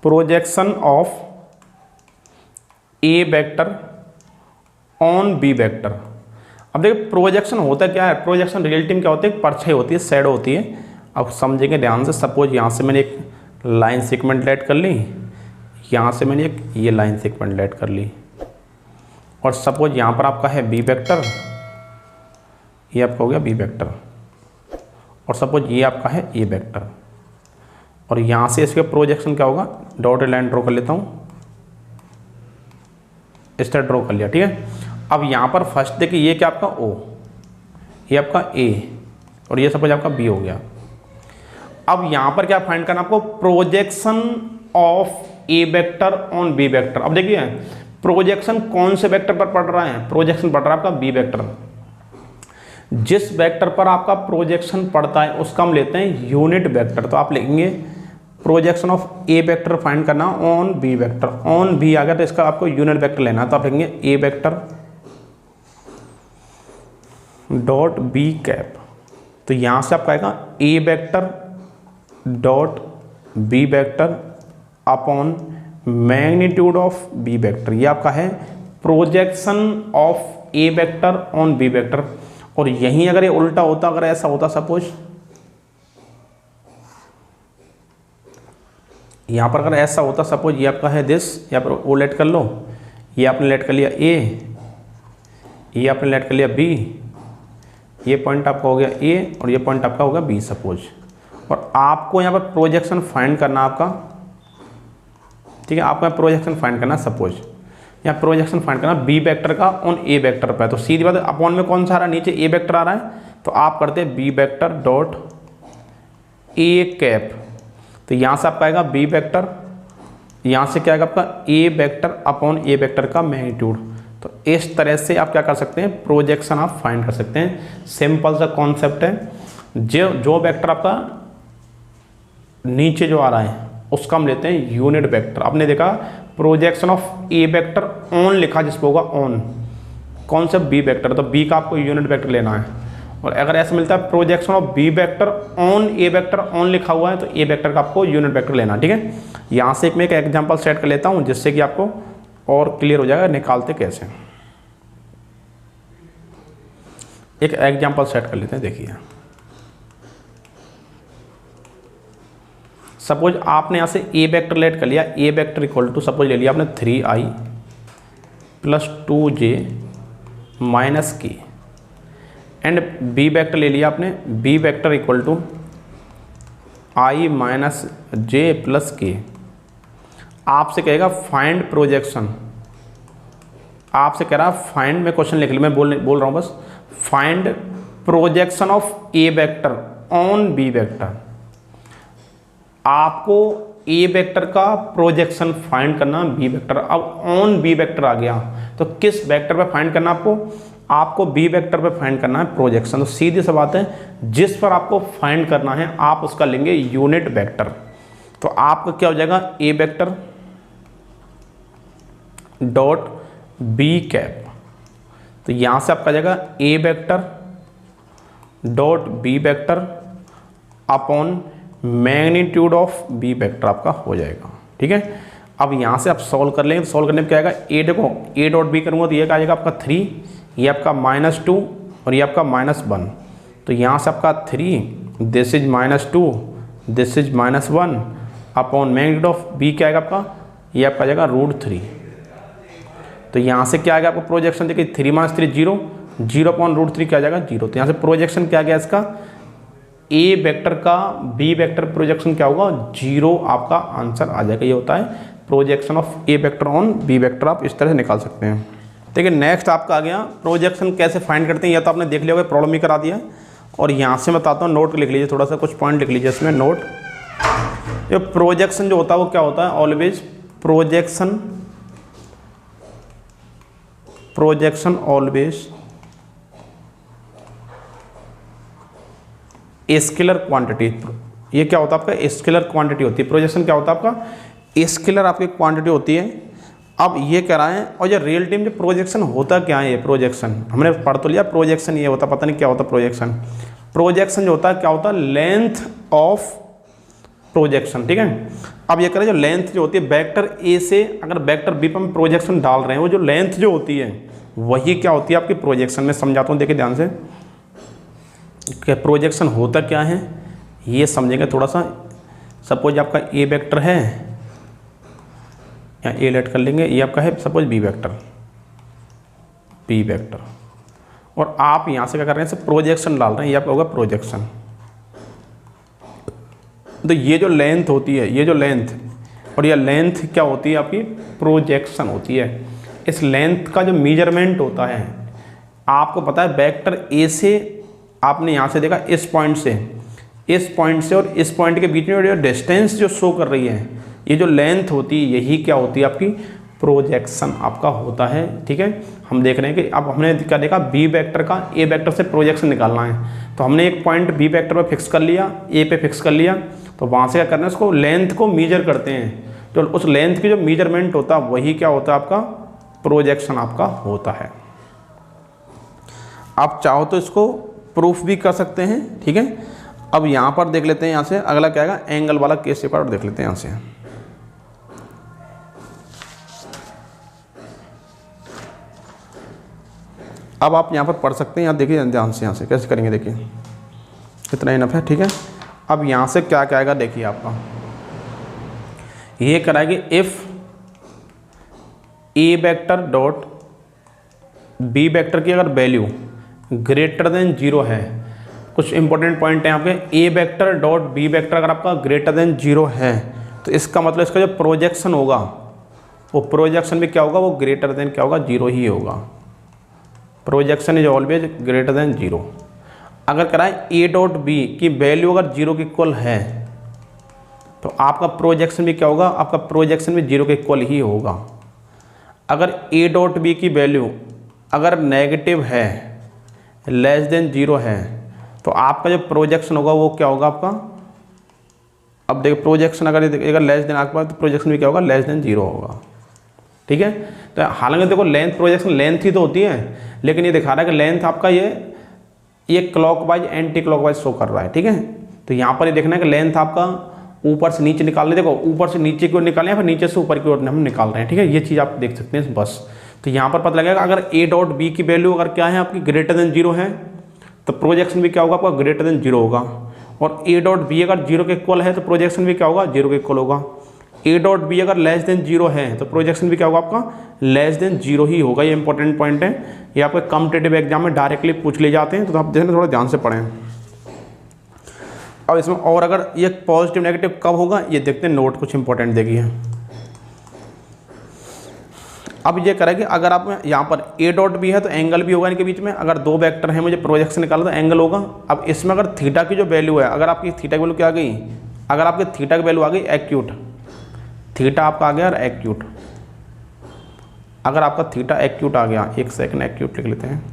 Projection of A vector on B vector. अब देखिए प्रोजेक्शन होता क्या है, प्रोजेक्शन रियलिटी में क्या होती है, परछाई होती है, शैडो होती है। अब समझेंगे ध्यान से। सपोज यहाँ से मैंने एक लाइन सेगमेंट ऐड कर ली, यहाँ से मैंने एक ये लाइन सेगमेंट ऐड कर ली, और सपोज यहाँ पर आपका है बी वेक्टर, ये आपका हो गया बी वेक्टर, और सपोज ये आपका है ए वेक्टर, और यहाँ से इसके प्रोजेक्शन क्या होगा, डॉटेड लाइन ड्रॉ कर लेता हूँ, इस तरह ड्रॉ कर लिया, ठीक है। अब यहाँ पर फर्स्ट देखिए ये क्या आपका ओ, ये आपका ए, और ये सपोज आपका बी हो गया। अब यहाँ पर क्या फाइंड करना आपको, projection of A vector on B vector. अब देखिए प्रोजेक्शन कौन से वेक्टर पर पड़ रहा है, प्रोजेक्शन पड़ रहा है आपका बी वेक्टर। जिस वेक्टर पर आपका प्रोजेक्शन पड़ता है उसका हम लेते हैं यूनिट वेक्टर। तो आप लिखेंगे projection of A vector find करना on B vector, on B आ गया तो इसका आपको यूनिट वेक्टर लेना है, तो आप लिखेंगे A vector dot B cap. तो यहाँ से आपका आएगा A vector dot B vector upon magnitude of B vector. ये आपका है projection of A vector on B vector. और यहीं अगर ये उल्टा होता, अगर ऐसा होता, सपोज यहाँ पर अगर ऐसा होता, सपोज ये आपका है दिस, यहाँ पर ओ लेट कर लो, ये आपने लेट कर लिया ए, ये आपने लेट कर लिया बी, ये पॉइंट आपका हो गया ए और ये पॉइंट आपका होगा बी सपोज। और आपको यहाँ पर प्रोजेक्शन फाइंड करना आपका, ठीक है, आपको यहाँ प्रोजेक्शन फाइंड करना, सपोज यहाँ प्रोजेक्शन फाइंड करना बी वेक्टर का ऑन ए वेक्टर पर। तो सीधी बात है, अपॉन में कौन सा आ रहा है, नीचे ए वेक्टर आ रहा है, तो आप करते हैं B vector dot A cap. तो यहाँ से आपका आएगा बी वेक्टर, यहाँ से क्या आएगा आपका A vector upon A vector का मैग्नीट्यूड। तो इस तरह से आप क्या कर सकते हैं, प्रोजेक्शन आप फाइंड कर सकते हैं। सिंपल सा कॉन्सेप्ट है। जो वेक्टर आपका नीचे जो आ रहा है उसका हम लेते हैं यूनिट वेक्टर। आपने देखा projection of A vector on लिखा जिसको होगा ऑन, कौन सा बी वेक्टर, तो बी का आपको यूनिट वेक्टर लेना है। और अगर ऐसा मिलता है projection of B vector on A vector on लिखा हुआ है तो ए वेक्टर का आपको यूनिट वेक्टर लेना, ठीक है। यहाँ से मैं एक एग्जांपल सेट कर लेता हूँ जिससे कि आपको और क्लियर हो जाएगा निकालते कैसे। एक एग्जांपल सेट कर लेते हैं। देखिए सपोज आपने यहाँ से ए वेक्टर लेट कर लिया, A vector equal to suppose ले लिया आपने 3i plus 2j minus K, and B vector ले लिया आपने B vector equal to i minus J plus K. आपसे कहेगा फाइंड प्रोजेक्शन, आपसे कह रहा फाइंड, मैं क्वेश्चन लिख लिया, मैं बोल रहा हूँ बस, find projection of A vector on B vector. आपको ए वेक्टर का प्रोजेक्शन फाइंड करना बी वेक्टर। अब ऑन बी वेक्टर आ गया तो किस वेक्टर पे फाइंड करना आपको बी वेक्टर पे फाइंड करना है प्रोजेक्शन। तो सीधी सी बात है, जिस पर आपको फाइंड करना है आप उसका लेंगे यूनिट वेक्टर। तो आपका क्या हो जाएगा, A vector dot B cap. तो यहां से आपका जाएगा A vector dot B vector upon magnitude of B vector आपका हो जाएगा, ठीक है। अब यहाँ से आप सॉल्व कर लेंगे, तो सॉल्व करने में क्या आएगा, ए देखो ए डॉट बी करूँगा तो ये क्या आ जाएगा आपका 3, ये आपका -2 और ये आपका -1। तो यहाँ से आपका 3, this is -2, this is -1 upon magnitude of B क्या आएगा आपका, ये आपका आ जाएगा √3। तो यहाँ से क्या आ गया आपको प्रोजेक्शन, देखिए 3 - 3 0, 0 अपॉन √3 क्या आ जाएगा 0। तो यहाँ से प्रोजेक्शन क्या आ गया इसका, ए वेक्टर का बी वेक्टर प्रोजेक्शन क्या होगा 0, आपका आंसर आ जाएगा। ये होता है projection of A vector on B vector, आप इस तरह से निकाल सकते हैं। देखिए नेक्स्ट आपका आ गया प्रोजेक्शन कैसे फाइंड करते हैं। या तो आपने देख लिया होगा, प्रॉब्लम ही करा दिया है। और यहाँ से मैं बताता हूँ, नोट लिख लीजिए, थोड़ा सा कुछ पॉइंट लिख लीजिए इसमें नोट। ये प्रोजेक्शन जो होता है वो क्या होता है, always projection always scalar quantity. ये क्या होता है आपका, स्केलर क्वांटिटी होती है। प्रोजेक्शन क्या होता है आपका, स्केलर आपकी क्वांटिटी होती है अब ये कह रहा है, और ये रियल टाइम जो प्रोजेक्शन होता क्या है, ये प्रोजेक्शन हमने पढ़ तो लिया, प्रोजेक्शन ये होता, पता नहीं क्या होता प्रोजेक्शन। प्रोजेक्शन जो होता है क्या होता है, लेंथ ऑफ प्रोजेक्शन, ठीक है। अब ये कह रहे हैं जो लेंथ जो होती है वेक्टर ए से अगर वेक्टर बी पर हम प्रोजेक्शन डाल रहे हैं, वो जो लेंथ जो होती है वही क्या होती है आपकी प्रोजेक्शन में। समझाता हूँ, देखिए ध्यान से कि प्रोजेक्शन होता क्या है ये समझेंगे थोड़ा सा। सपोज आपका ए वेक्टर है, या ए लेट कर लेंगे, ये आपका है सपोज बी वेक्टर, और आप यहाँ से क्या कर रहे हैं, प्रोजेक्शन डाल रहे हैं, ये आपका होगा प्रोजेक्शन। तो ये जो लेंथ होती है, ये जो लेंथ और ये लेंथ क्या होती है आपकी प्रोजेक्शन होती है। इस लेंथ का जो मेजरमेंट होता है, आपको पता है वेक्टर ए से आपने यहाँ से देखा इस पॉइंट से और इस पॉइंट के बीच में जो डिस्टेंस जो शो कर रही है, ये जो लेंथ होती है यही क्या होती है आपकी प्रोजेक्शन आपका होता है, ठीक है। हम देख रहे हैं कि अब हमने क्या देखा, बी वेक्टर का ए वेक्टर से प्रोजेक्शन निकालना है, तो हमने एक पॉइंट बी वेक्टर पर फिक्स कर लिया, ए पे फिक्स कर लिया, तो वहाँ से क्या करना है, उसको लेंथ को मीजर करते हैं, तो उस लेंथ की जो मीजरमेंट होता है वही क्या होता है आपका प्रोजेक्शन आपका होता है। आप चाहो तो इसको प्रूफ भी कर सकते हैं, ठीक है। अब यहाँ पर देख लेते हैं, यहाँ से अगला क्या आएगा, एंगल वाला केस पेपर देख लेते हैं यहाँ से। अब आप यहाँ पर पढ़ सकते हैं, यहाँ देखिए ध्यान से, यहाँ से कैसे करेंगे, देखिए इतना इनफ है, ठीक है। अब यहाँ से क्या क्या आएगा, देखिए आपका ये कराएगी if A vector dot B vector की अगर वैल्यू ग्रेटर देन 0 है, कुछ इंपॉर्टेंट पॉइंट है यहाँ पे, ए वेक्टर डॉट बी वेक्टर अगर आपका ग्रेटर देन 0 है तो इसका मतलब इसका जो प्रोजेक्शन होगा वो प्रोजेक्शन भी क्या होगा, वो ग्रेटर देन क्या होगा, 0 ही होगा। Projection is always greater than 0। अगर कराए ए डॉट बी की वैल्यू अगर 0 के इक्वल है तो आपका प्रोजेक्शन भी क्या होगा, आपका प्रोजेक्शन भी 0 के इक्वल ही होगा। अगर ए डॉट बी की वैल्यू अगर नेगेटिव है, लेस देन 0 है, तो आपका जो प्रोजेक्शन होगा वो क्या होगा आपका, अब देखिए प्रोजेक्शन अगर लेस देन आपके पास, तो प्रोजेक्शन भी क्या होगा, लेस देन 0 होगा, ठीक है। तो हालांकि देखो लेंथ, प्रोजेक्शन लेंथ ही तो होती है, लेकिन ये दिखा रहा है कि लेंथ आपका ये क्लॉकवाइज एंटी क्लॉकवाइज शो कर रहा है, ठीक है। तो यहाँ पर ये देखना है कि लेंथ आपका ऊपर से नीचे निकालने, देखो ऊपर से नीचे की ओर निकालें या फिर नीचे से ऊपर की ओर हम निकाल रहे हैं, ठीक है। ये चीज़ आप देख सकते हैं बस। तो यहाँ पर पता लगेगा अगर ए डॉट बी की वैल्यू अगर क्या है आपकी ग्रेटर देन 0 है तो प्रोजेक्शन भी क्या होगा आपका ग्रेटर देन 0 होगा, और ए डॉट बी अगर 0 के इक्वल है तो प्रोजेक्शन भी क्या होगा, 0 के इक्वल होगा। ए डॉट बी अगर लेस देन 0 है तो प्रोजेक्शन भी क्या होगा आपका लेस देन 0 ही होगा। ये इंपॉर्टेंट पॉइंट है, ये आपके कॉम्पिटिटिव एग्जाम में डायरेक्टली पूछ ले जाते हैं, तो आप देखना थोड़ा ध्यान से पढ़ें। अब इसमें और अगर ये पॉजिटिव नेगेटिव कब होगा ये देखते हैं, नोट कुछ इंपॉर्टेंट देखिए। अब ये करेंगे अगर आप यहाँ पर ए डॉट बी है तो एंगल भी होगा इनके बीच में, अगर दो वेक्टर है मुझे प्रोजेक्शन निकालना तो एंगल होगा। अब इसमें अगर थीटा की जो वैल्यू है, अगर आपकी थीटा की वैल्यू क्या आ गई, अगर आपकी थीटा की वैल्यू आ गई एक्यूट, थीटा आपका आ गया और एक्यूट, अगर आपका थीटा एक्यूट आ गया, एक सेकंड एक्यूट लिख लेते हैं,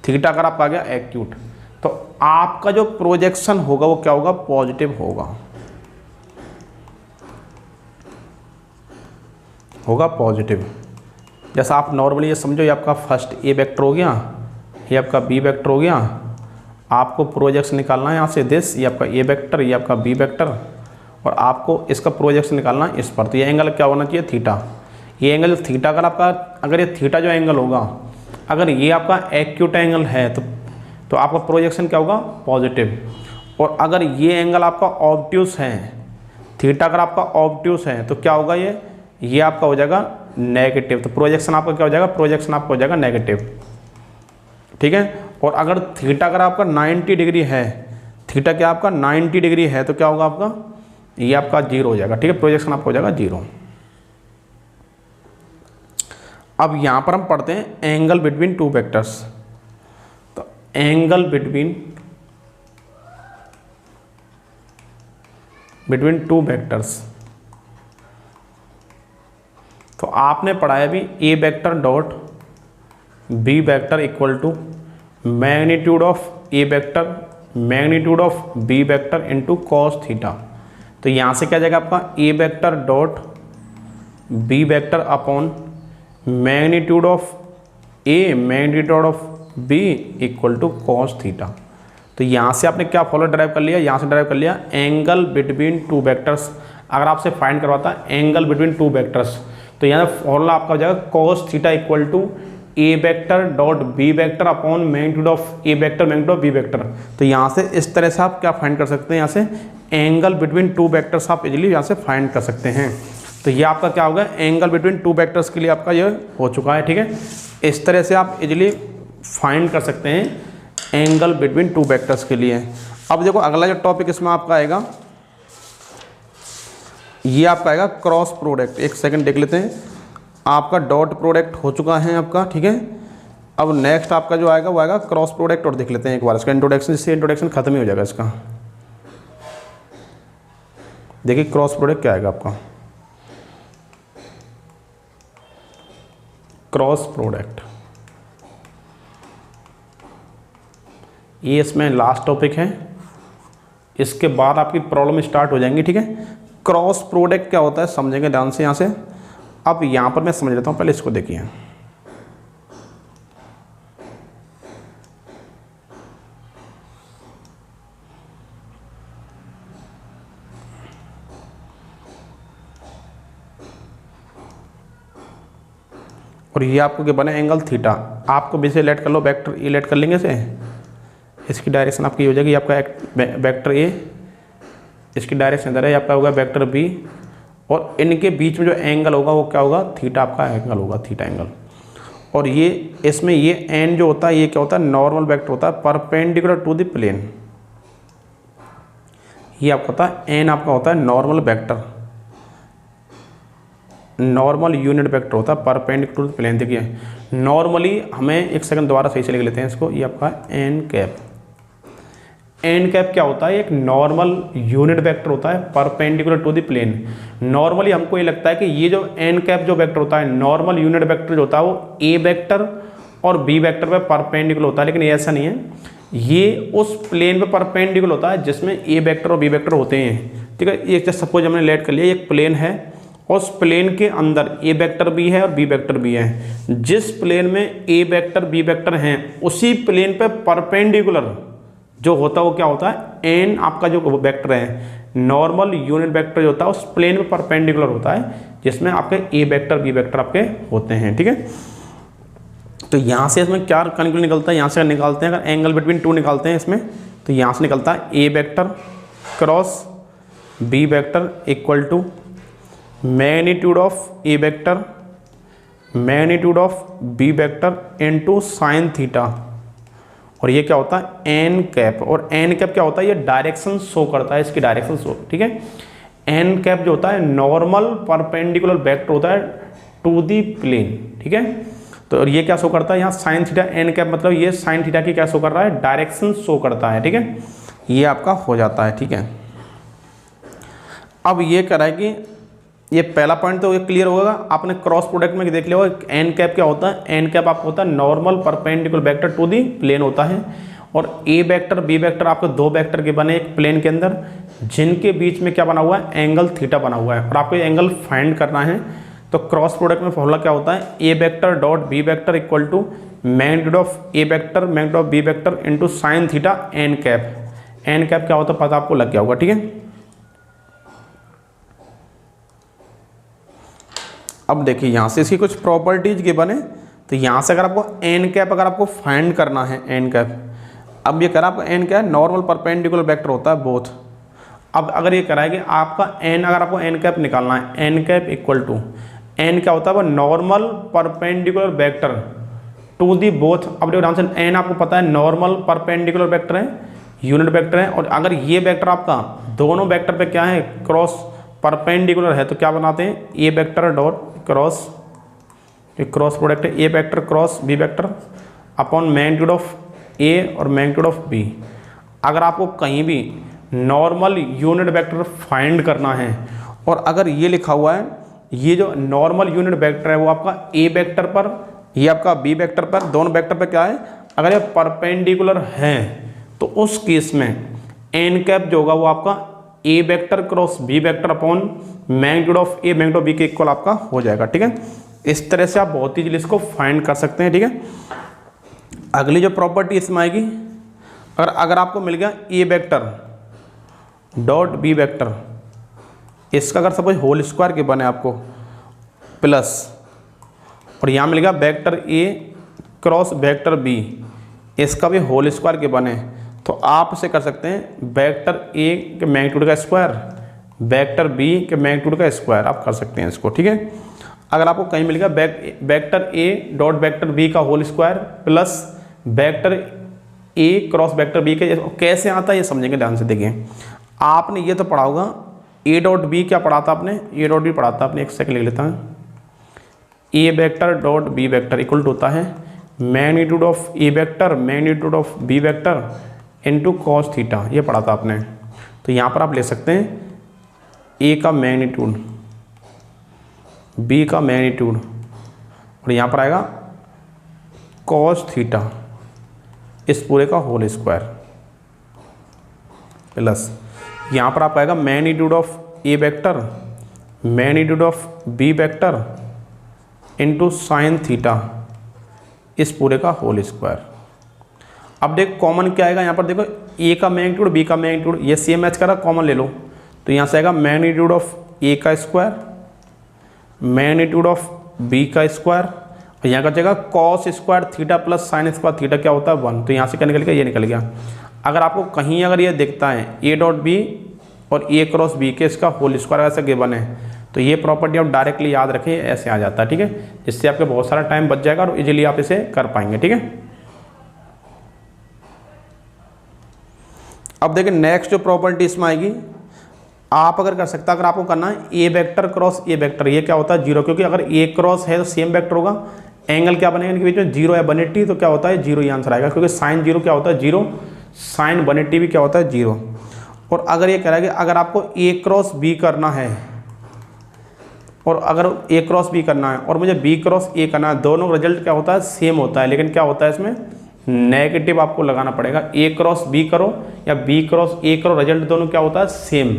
थीटा अगर आपका आ गया एक्यूट तो आपका जो प्रोजेक्शन होगा वो क्या होगा, पॉजिटिव होगा पॉजिटिव। जैसा आप नॉर्मली ये समझो, ये आपका फर्स्ट ए वेक्टर हो गया, ये आपका बी वेक्टर हो गया, आपको प्रोजेक्शन निकालना है यहाँ से दिस, ये आपका ए वेक्टर, ये आपका बी वेक्टर, और आपको इसका प्रोजेक्शन निकालना है इस पर। तो ये एंगल क्या होना चाहिए, थीटा। ये एंगल थीटा अगर आपका, अगर ये थीटा जो एंगल होगा, अगर ये आपका एक्यूट एंगल है तो आपका प्रोजेक्शन क्या होगा, पॉजिटिव। और अगर ये एंगल आपका ऑब्ट्यूस है, थीटा अगर आपका ऑब्ट्यूस है तो क्या होगा, ये आपका हो जाएगा नेगेटिव। तो प्रोजेक्शन आपका क्या हो जाएगा, प्रोजेक्शन आपका हो जाएगा नेगेटिव, ठीक है। और अगर थीटा अगर आपका 90 डिग्री है, थीटा क्या आपका 90 डिग्री है तो क्या होगा आपका, ये आपका 0 हो जाएगा, ठीक है। प्रोजेक्शन आपका हो जाएगा 0। अब यहाँ पर हम पढ़ते हैं एंगल बिटवीन टू वेक्टर्स। तो एंगल बिटवीन टू वेक्टर्स, तो आपने पढ़ा है अभी A vector dot B vector equal to magnitude of A vector magnitude of B vector into cos theta. तो यहाँ से क्या जाएगा आपका A vector dot B vector upon magnitude of A magnitude of B equal to cos theta. तो यहाँ से आपने क्या फॉर्मूला ड्राइव कर लिया, यहाँ से ड्राइव कर लिया एंगल बिटवीन टू वेक्टर्स। अगर आपसे फाइंड करवाता है एंगल बिटवीन टू वेक्टर्स, तो यहाँ फॉर्मूला आपका हो जाएगा cos theta equal to A vector dot B vector upon magnitude of A vector magnitude of B vector. तो यहाँ से इस तरह से आप क्या फाइंड कर सकते हैं, यहाँ से एंगल बिटवीन टू वेक्टर्स आप इजीली यहाँ से फाइंड कर सकते हैं। तो ये आपका क्या होगा, एंगल बिटवीन टू वेक्टर्स के लिए आपका ये हो चुका है। ठीक है, इस तरह से आप इजीली फाइंड कर सकते हैं एंगल बिटवीन टू वेक्टर्स के लिए। अब देखो अगला जो टॉपिक इसमें आपका आएगा, ये आपका आएगा क्रॉस प्रोडक्ट। एक सेकंड देख लेते हैं, आपका डॉट प्रोडक्ट हो चुका है आपका। ठीक है, अब नेक्स्ट आपका जो आएगा वो आएगा क्रॉस प्रोडक्ट, और देख लेते हैं एक बार इसका इंट्रोडक्शन, इससे इंट्रोडक्शन खत्म ही हो जाएगा इसका। देखिए क्रॉस प्रोडक्ट क्या आएगा आपका, क्रॉस प्रोडक्ट ये इसमें लास्ट टॉपिक है, इसके बाद आपकी प्रॉब्लम स्टार्ट हो जाएंगी। ठीक है, क्रॉस प्रोडक्ट क्या होता है समझेंगे ध्यान से यहाँ से। अब यहाँ पर मैं समझ लेता हूँ, पहले इसको देखिए। और ये आपको क्या बने एंगल थीटा, आपको भी से लेट कर लो, वेक्टर ए लेट कर लेंगे इसे, इसकी डायरेक्शन आपकी हो जाएगी, आपका वेक्टर ए, इसकी डायरेक्शन इधर है, आपका होगा वेक्टर बी, और इनके बीच में जो एंगल होगा वो क्या होगा, थीटा आपका एंगल होगा, थीटा एंगल। और ये इसमें ये एन जो होता है ये क्या होता है, नॉर्मल वेक्टर होता है परपेंडिकुलर टू द प्लेन। ये आपका होता है एन, आपका होता है normal vector, normal unit vector होता है परपेंडिकुलर टू द प्लेन। देखिए नॉर्मली हमें एक सेकंड दोबारा सही से लिख लेते हैं इसको, ये आपका एन कैप। एन कैप क्या होता है, एक नॉर्मल यूनिट वेक्टर होता है perpendicular to the plane. Normally हमको ये लगता है कि ये जो एन कैप जो वेक्टर होता है, नॉर्मल यूनिट वेक्टर जो होता है वो ए वेक्टर और बी वेक्टर पे परपेंडिकुलर होता है, लेकिन ऐसा नहीं है, ये उस प्लेन पे परपेंडिकुलर होता है जिसमें ए वेक्टर और बी वेक्टर होते हैं। ठीक है, एक सपोज हमने लेट कर लिया, एक प्लेन है, उस प्लेन के अंदर ए वेक्टर भी है और बी वेक्टर भी है। जिस प्लेन में ए वेक्टर बी वेक्टर हैं उसी प्लेन पे परपेंडिकुलर जो होता है वो क्या होता है, एन आपका जो वेक्टर है नॉर्मल यूनिट वेक्टर जो होता है उस प्लेन में परपेंडिकुलर होता है, जिसमें आपके ए वेक्टर बी वेक्टर आपके होते हैं। ठीक है, तो यहाँ से इसमें क्या कंक्लूजन निकलता है, यहाँ से निकालते हैं अगर एंगल बिटवीन टू निकालते हैं इसमें, तो यहाँ से निकलता है A vector cross B vector equal to magnitude of A vector magnitude of B vector into sine theta. और ये क्या होता है एन कैप, और एन कैप क्या होता है, ये डायरेक्शन शो करता है, इसकी डायरेक्शन शो। ठीक है, एन कैप जो होता है नॉर्मल परपेंडिकुलर वेक्टर होता है टू दी प्लेन। ठीक है, तो और ये क्या शो करता है यहाँ साइन थीटा, एन कैप मतलब ये साइन थीटा की क्या शो कर रहा है, डायरेक्शन शो करता है। ठीक है, ये आपका हो जाता है। ठीक है, अब ये करा है कि ये पहला पॉइंट तो ये क्लियर होगा, आपने क्रॉस प्रोडक्ट में देख लिया होगा एन कैप क्या होता है, एन कैप आपको होता है normal perpendicular vector to the plane होता है, और ए वेक्टर बी वेक्टर आपको दो वेक्टर के बने एक प्लेन के अंदर, जिनके बीच में क्या बना हुआ है, एंगल थीटा बना हुआ है, और आपको एंगल फाइंड करना है। तो क्रॉस प्रोडक्ट में फॉर्मूला क्या होता है, A vector dot B vector equal to magnitude of A vector magnitude of B vector into sine theta N cap. N cap क्या होता है पता आपको लग गया होगा। ठीक है, अब देखिए यहाँ से इसकी कुछ प्रॉपर्टीज के बने, तो यहाँ से अगर आपको एन कैप अगर आपको फाइंड करना है एन कैप, अब ये करा आपका एन क्या है, नॉर्मल परपेंडिकुलर वेक्टर होता है बोथ। अब अगर ये करा है कि आपका एन अगर आपको एन कैप निकालना है, N cap equal to N क्या होता है वो normal perpendicular vector to the both. अब देखो ध्यान से, एन आपको पता है नॉर्मल परपेंडिकुलर वेक्टर है, यूनिट वेक्टर है, और अगर ये वेक्टर आपका दोनों वेक्टर पे क्या है क्रॉस परपेंडिकुलर है, तो क्या बनाते हैं A vector dot cross, cross product है A vector cross B vector upon magnitude of A और मैग्नीट्यूड ऑफ बी। अगर आपको कहीं भी नॉर्मल यूनिट वेक्टर फाइंड करना है, और अगर ये लिखा हुआ है ये जो नॉर्मल यूनिट वेक्टर है वो आपका ए वेक्टर पर, ये आपका बी वेक्टर पर, दोनों वेक्टर पर क्या है अगर ये परपेंडिकुलर हैं, तो उस केस में एन कैप जो होगा वो आपका A vector cross B vector upon magnitude of A magnitude of B के इक्वल आपका हो जाएगा। ठीक है, इस तरह से आप बहुत ही इसको फाइंड कर सकते हैं। ठीक है, अगली जो प्रॉपर्टी इसमें आएगी, अगर आपको मिल गया A vector dot B vector, इसका अगर सपोज होल स्क्वायर के बने आपको प्लस, और यहाँ मिल गया vector A cross vector B, इसका भी होल स्क्वायर के बने, तो आप इसे कर सकते हैं वेक्टर ए के मैग्नीट्यूड का स्क्वायर वेक्टर बी के मैग्नीट्यूड का स्क्वायर, आप कर सकते हैं इसको। ठीक है, अगर आपको कहीं मिल गया vector A dot vector B का whole square plus vector A cross vector B के, कैसे आता है ये समझेंगे ध्यान से। देखिए, आपने ये तो पढ़ा होगा ए डॉट बी, क्या पढ़ा था आपने, ए डॉट बी पढ़ा था आपने, एक सेकंड लिख लेता हूँ। A vector dot B vector equal to होता है magnitude of A vector magnitude of B vector into cos theta, ये पढ़ा था आपने। तो यहाँ पर आप ले सकते हैं ए का मैग्नीट्यूड बी का मैग्नीट्यूड और यहाँ पर आएगा कॉस थीटा, इस पूरे का होल स्क्वायर प्लस यहाँ पर आप आएगा magnitude of A vector magnitude of B vector into sine theta, इस पूरे का होल स्क्वायर। अब देखो कॉमन क्या आएगा, यहाँ पर देखो ए का मैग्नीट्यूड बी का मैग्नीट्यूड, ये सेम मैच करा, कॉमन ले लो, तो यहाँ से आएगा मैग्नीट्यूड ऑफ ए का स्क्वायर मैग्नीट्यूड ऑफ बी का स्क्वायर, और यहाँ का जाएगा cos square theta plus sine square theta, क्या होता है 1, तो यहाँ से क्या निकल गया, ये निकल गया। अगर आपको कहीं अगर ये दिखता है ए डॉट बी और ए क्रॉस बी के इसका होल स्क्वायर ऐसा गिवन है, तो ये प्रॉपर्टी आप डायरेक्टली याद रखें, ऐसे आ जाता है। ठीक है, इससे आपके बहुत सारा टाइम बच जाएगा और इजीली आप इसे कर पाएंगे। ठीक है, अब देखिए नेक्स्ट जो प्रॉपर्टी इसमें आएगी, आप अगर कर सकता, अगर आपको करना है A vector cross A vector, ये क्या होता है 0, क्योंकि अगर ए क्रॉस है तो सेम वेक्टर होगा, एंगल क्या बनेगा इनके बीच में 0 है 180, तो क्या होता है 0 ही आंसर आएगा, क्योंकि साइन 0 क्या होता है 0, साइन 180 भी क्या होता है 0। और अगर ये कह रहा है कि अगर आपको ए क्रॉस बी करना है और अगर ए क्रॉस बी करना है और मुझे बी क्रॉस ए करना है, दोनों रिजल्ट क्या होता है सेम होता है, लेकिन क्या होता है इसमें नेगेटिव आपको लगाना पड़ेगा। ए क्रॉस बी करो या बी क्रॉस ए करो, रिजल्ट दोनों क्या होता है सेम,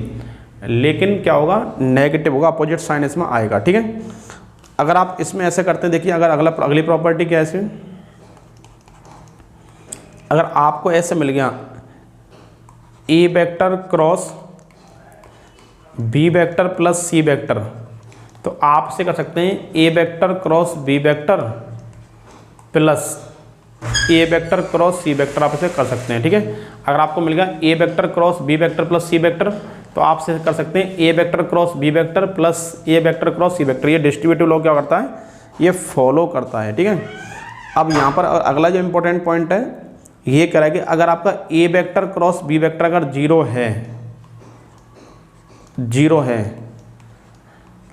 लेकिन क्या होगा नेगेटिव होगा, अपोजिट साइन इसमें आएगा। ठीक है, अगर आप इसमें ऐसे करते हैं, देखिए अगर अगली प्रॉपर्टी क्या है इसमें, अगर आपको ऐसे मिल गया A vector cross B vector plus C vector, तो आप इसे कर सकते हैं A vector cross B vector plus A vector cross C vector, आप इसे कर सकते हैं। ठीक है, अगर आपको मिल गया A vector cross B vector plus C vector, तो आप इसे कर सकते हैं A vector cross B vector plus A vector cross C vector. ये डिस्ट्रीब्यूटिव लॉ क्या करता है, ये फॉलो करता है। ठीक है, अब यहाँ पर अगला जो इंपॉर्टेंट पॉइंट है, ये कह रहा है कि अगर आपका A vector cross B vector अगर 0 है,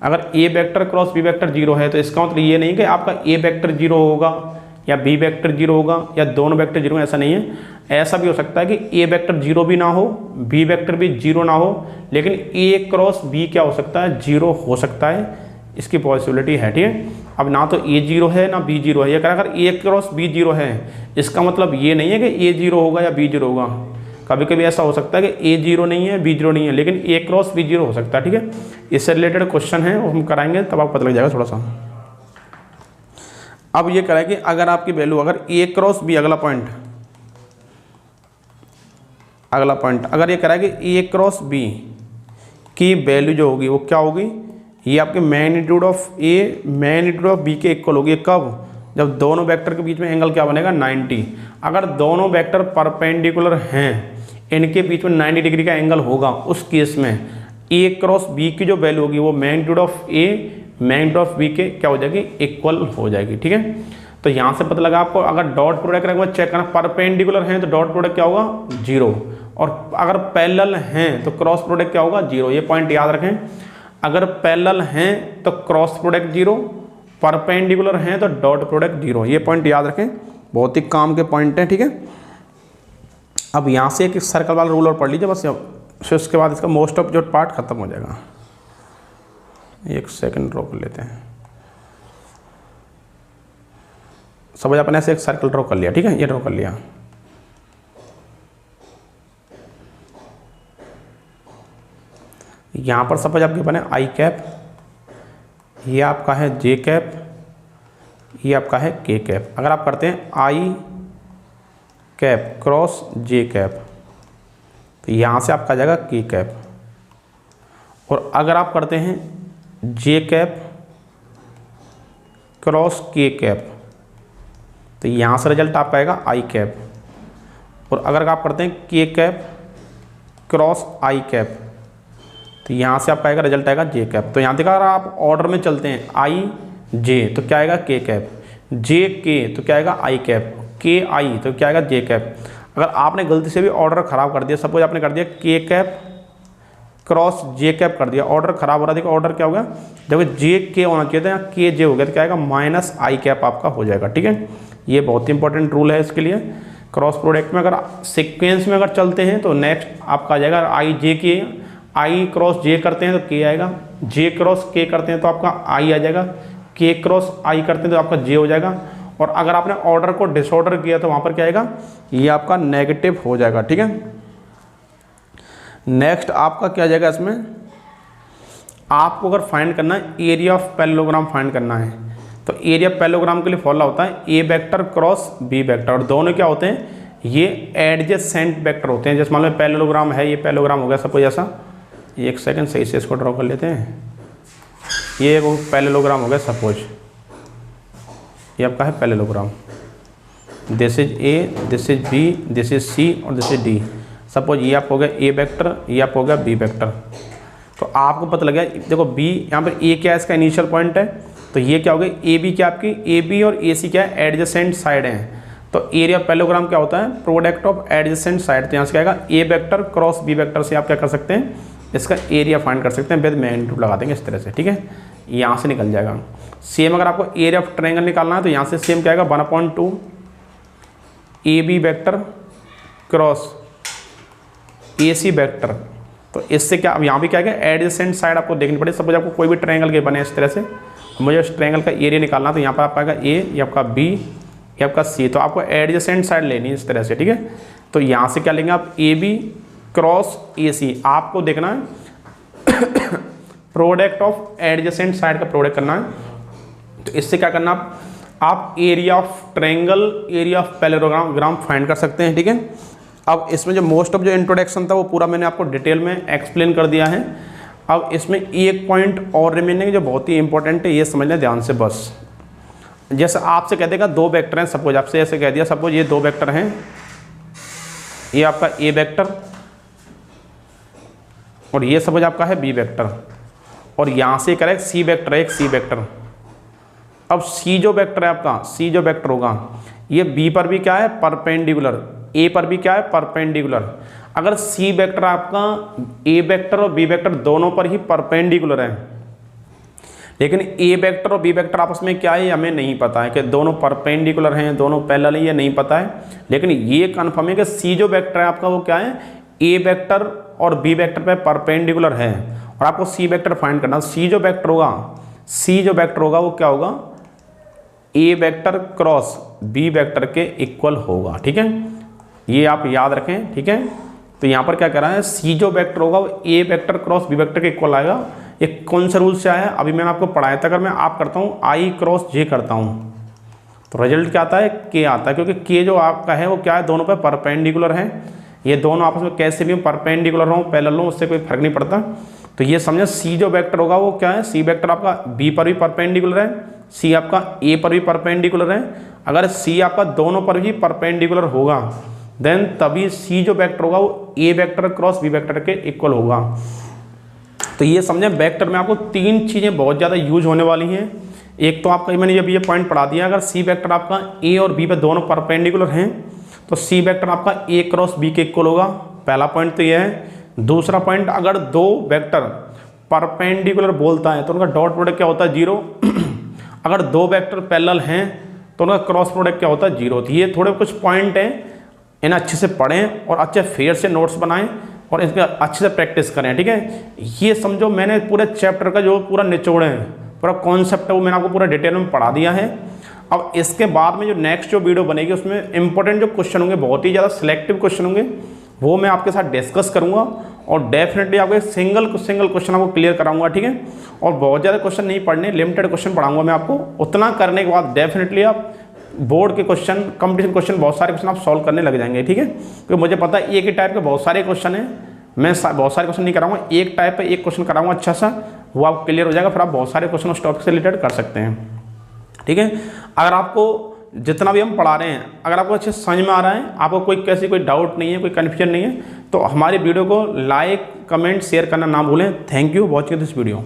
अगर ए वेक्टर क्रॉस बी वेक्टर 0 है, तो इसका मतलब ये नहीं कि आपका ए वेक्टर 0 होगा या बी वेक्टर 0 होगा या दोनों वेक्टर 0, ऐसा नहीं है। ऐसा भी हो सकता है कि ए वेक्टर 0 भी ना हो, बी वेक्टर भी 0 ना हो, लेकिन ए क्रॉस बी क्या हो सकता है 0 हो सकता है, इसकी पॉसिबिलिटी है। ठीक है, अब ना तो ए 0 है ना बी 0 है, ये कह रहा है अगर ए क्रॉस बी 0 है, इसका मतलब ये नहीं है कि ए 0 होगा या बी 0 होगा। कभी कभी ऐसा हो सकता है कि ए 0 नहीं है बी 0 नहीं है, लेकिन ए क्रॉस बी 0 हो सकता है। ठीक है, इससे रिलेटेड क्वेश्चन है, वो हम कराएंगे तब आपको पता लग जाएगा थोड़ा सा। अब ये कह रहा है कि अगर आपकी वैल्यू अगर ए क्रॉस बी, अगला पॉइंट अगर ये कह रहा है कि ए क्रॉस बी की वैल्यू जो होगी वो क्या होगी, ये आपके magnitude of A magnitude of B के इक्वल होगी। कब, जब दोनों वेक्टर के बीच में एंगल क्या बनेगा 90। अगर दोनों वेक्टर परपेंडिकुलर हैं, इनके बीच में 90 डिग्री का एंगल होगा, उस केस में ए क्रॉस बी की जो वैल्यू होगी वो magnitude of A magnitude of B के क्या हो जाएगी इक्वल हो जाएगी। ठीक है, तो यहाँ से पता लगा आपको, अगर डॉट प्रोडक्ट एक बार चेक करना, परपेंडिकुलर हैं तो डॉट प्रोडक्ट क्या होगा 0, और अगर पैरेलल हैं तो क्रॉस प्रोडक्ट क्या होगा 0। ये पॉइंट याद रखें, अगर पैरेलल हैं तो क्रॉस प्रोडक्ट 0, परपेंडिकुलर हैं तो डॉट प्रोडक्ट 0। ये पॉइंट याद रखें, बहुत ही काम के पॉइंट हैं। ठीक है, अब यहाँ से एक सर्कल वाला रूल और पढ़ लीजिए बस, फिर उसके बाद इसका मोस्ट ऑफ जो पार्ट खत्म हो जाएगा। एक सेकंड ड्रॉ कर लेते हैं, समझ अपने से एक सर्कल ड्रॉ कर लिया। ठीक है, ये ड्रॉ कर लिया, यहाँ पर सपोज आपके बने आई कैप, ये आपका है जे कैप, ये आपका है के कैप। अगर आप करते हैं आई कैप क्रॉस जे कैप तो यहाँ से आपका आ जाएगा के कैप। और अगर आप करते हैं जे कैप क्रॉस के कैप तो यहाँ से रिजल्ट आपका आएगा आई कैप। और अगर आप करते हैं के कैप क्रॉस आई कैप तो यहाँ से आपका आएगा रिजल्ट आएगा जे कैप। तो यहाँ देखा अगर आप ऑर्डर में चलते हैं आई जे तो क्या आएगा के कैप, जे के तो क्या आएगा आई कैप, के आई तो क्या आएगा जे कैप। अगर आपने गलती से भी ऑर्डर ख़राब कर दिया, सपोज आपने कर दिया के कैप क्रॉस जे कैप कर दिया, ऑर्डर खराब हो रहा है। देखो ऑर्डर क्या होगा, जब जे के होना चाहिए था यहाँ के जे हो गया तो क्या आएगा माइनस आई कैप आपका हो जाएगा। ठीक है, ये बहुत ही इंपॉर्टेंट रूल है इसके लिए। क्रॉस प्रोडक्ट में अगर सीक्वेंस में अगर चलते हैं तो नेक्स्ट आपका आ जाएगा आई जे के, आई क्रॉस जे करते हैं तो के आएगा, जे क्रॉस के करते हैं तो आपका आई आ जाएगा, के क्रॉस आई करते हैं तो आपका जे हो जाएगा। और अगर आपने ऑर्डर को डिसऑर्डर किया तो वहाँ पर क्या आएगा, ये आपका नेगेटिव हो जाएगा। ठीक है, नेक्स्ट आपका क्या जाएगा, इसमें आपको अगर फाइंड करना है एरिया ऑफ पैरेललोग्राम फाइंड करना है तो एरिया पैरेललोग्राम के लिए फॉर्मूला होता है A vector cross B vector. और दोनों क्या होते हैं, ये एडजेसेंट वेक्टर होते हैं। जैसे मान लो पैरेललोग्राम है, ये पैरेललोग्राम हो गया सपोज ऐसा, एक सेकंड सही से इसको ड्रॉ कर लेते हैं। ये एक पैरेललोग्राम हो गया सपोज, ये आपका है parallelogram, this is A, this is B, this is C और दिस इज डी। सपोज ये आप हो गया ए वेक्टर, ये आप हो गया बी वेक्टर। तो आपको पता लग गया, देखो बी यहाँ पर ए क्या है, इसका इनिशियल पॉइंट है, तो ये क्या हो गया ए बी, क्या आपकी ए बी और ए सी क्या है एडजेसेंट साइड हैं। तो एरिया पैरेललोग्राम क्या होता है, प्रोडक्ट ऑफ एडजेसेंट साइड। तो यहाँ से क्या आएगा A vector cross B vector से आप क्या कर सकते हैं, इसका एरिया फाइंड कर सकते हैं, विद मैग्नीट्यूड लगा देंगे इस तरह से। ठीक है, यहाँ से निकल जाएगा। सेम अगर आपको एरिया ऑफ ट्रायंगल निकालना है तो यहाँ से सेम क्या आएगा 1/2 A B vector cross A C vector. तो इससे क्या, अब यहाँ भी क्या है एडजेसेंट साइड आपको देखनी पड़ेगी। सपोज आपको कोई भी ट्रायंगल के बने इस तरह से, मुझे इस ट्रायंगल का एरिया निकालना तो यहाँ पर आपका आएगा ए, ये आपका बी, ये आपका सी। तो आपको एडजेसेंट साइड लेनी है इस तरह से। ठीक है, तो यहाँ से क्या लेंगे आप ए बी क्रॉस ए सी, आपको देखना है प्रोडक्ट ऑफ एडजेसेंट साइड का प्रोडक्ट करना है। तो इससे क्या करना आप area of triangle, area of parallelogram find कर सकते हैं। ठीक है, अब इसमें जो मोस्ट ऑफ जो इंट्रोडक्शन था वो पूरा मैंने आपको डिटेल में एक्सप्लेन कर दिया है। अब इसमें एक पॉइंट और रिमेनिंग जो बहुत ही इंपॉर्टेंट है, ये समझ लें ध्यान से बस। जैसे आपसे कह देगा दो वेक्टर हैं, सपोज आपसे ऐसे कह दिया, सपोज ये दो वेक्टर हैं, ये आपका ए वेक्टर और ये सपोज आपका है बी वेक्टर, और यहाँ से करें सी वेक्टर है, एक सी वेक्टर। अब सी जो वेक्टर है आपका, सी जो वेक्टर होगा ये बी पर भी क्या है परपेंडिकुलर, ए पर भी क्या है परपेंडिकुलर। अगर सी वेक्टर आपका ए वेक्टर और बी वेक्टर दोनों पर ही परपेंडिकुलर है, लेकिन ए वेक्टर और बी वेक्टर आपस में क्या है हमें नहीं पता है कि दोनों परपेंडिकुलर हैं, दोनों पैरेलल हैं, ये नहीं पता है। लेकिन ये कन्फर्म है कि सी जो वेक्टर है आपका वो क्या है ए वेक्टर और बी वेक्टर पे परपेंडिकुलर है। और आपको सी वेक्टर फाइंड करना, सी जो वेक्टर होगा, सी जो वेक्टर होगा वो क्या होगा A vector cross B vector के इक्वल होगा। ठीक है, ये आप याद रखें। ठीक है, तो यहाँ पर क्या कह रहा है, सी जो वेक्टर होगा वो ए वेक्टर क्रॉस बी वेक्टर के इक्वल आएगा। ये कौन सा रूल से आया है, अभी मैंने आपको पढ़ाया था। अगर मैं आप करता हूँ आई क्रॉस जे करता हूँ तो रिजल्ट क्या आता है के आता है, क्योंकि के जो आपका है वो क्या है दोनों पे परपेंडिकुलर है। ये दोनों आपस में कैसे भी परपेंडिकुलर हो पैरेलल हो उससे कोई फर्क नहीं पड़ता। तो ये समझे सी जो वेक्टर होगा वो क्या है, सी वेक्टर आपका बी पर भी परपेंडिकुलर है, सी आपका ए पर भी परपेंडिकुलर है। अगर सी आपका दोनों पर भी परपेंडिकुलर होगा देन तभी सी जो वेक्टर होगा वो ए वेक्टर क्रॉस बी वेक्टर के इक्वल होगा। तो ये समझे वेक्टर में आपको तीन चीज़ें बहुत ज़्यादा यूज होने वाली हैं। एक तो आपका मैंने अभी ये पॉइंट पढ़ा दिया, अगर सी वेक्टर आपका ए और बी पे दोनों परपेंडिकुलर हैं तो सी वेक्टर आपका ए क्रॉस बी के इक्वल होगा। पहला पॉइंट तो ये है। दूसरा पॉइंट, अगर दो वेक्टर परपेंडिकुलर बोलता है तो उनका डॉट प्रोडक्ट क्या होता है 0। अगर दो वेक्टर पैरेलल हैं तो उनका क्रॉस प्रोडक्ट क्या होता है 0। तो ये थोड़े कुछ पॉइंट हैं, इन्हें अच्छे से पढ़ें और अच्छे फेयर से नोट्स बनाएं और इसका अच्छे से प्रैक्टिस करें। ठीक है, ये समझो मैंने पूरे चैप्टर का जो पूरा निचोड़ है, पूरा कॉन्सेप्ट है वो मैंने आपको पूरा डिटेल में पढ़ा दिया है। अब इसके बाद में जो नेक्स्ट जो वीडियो बनेगी उसमें इंपॉर्टेंट जो क्वेश्चन होंगे, बहुत ही ज़्यादा सिलेक्टिव क्वेश्चन होंगे, वो मैं आपके साथ डिस्कस करूँगा और डेफिनेटली आपको सिंगल क्वेश्चन आपको क्लियर कराऊंगा, ठीक है। और बहुत ज़्यादा क्वेश्चन नहीं पढ़ने, लिमिटेड क्वेश्चन पढ़ाऊंगा मैं आपको। उतना करने के बाद डेफिनेटली आप बोर्ड के क्वेश्चन, कंपटीशन क्वेश्चन, बहुत सारे क्वेश्चन आप सॉल्व करने लग जाएंगे, ठीक है। क्योंकि मुझे पता है एक ही टाइप के बहुत सारे क्वेश्चन हैं, मैं बहुत सारे क्वेश्चन नहीं कराऊंगा, एक टाइप पे एक क्वेश्चन कराऊंगा अच्छा सा, वो आपको क्लियर हो जाएगा, फिर आप बहुत सारे क्वेश्चन उस टॉपिक से रिलेटेड कर सकते हैं, ठीक है। अगर आपको जितना भी हम पढ़ा रहे हैं अगर आपको अच्छे समझ में आ रहा है, आपको कोई डाउट नहीं है, कोई कन्फ्यूजन नहीं है, तो हमारी वीडियो को लाइक, कमेंट, शेयर करना ना भूलें। Thank you watching this video.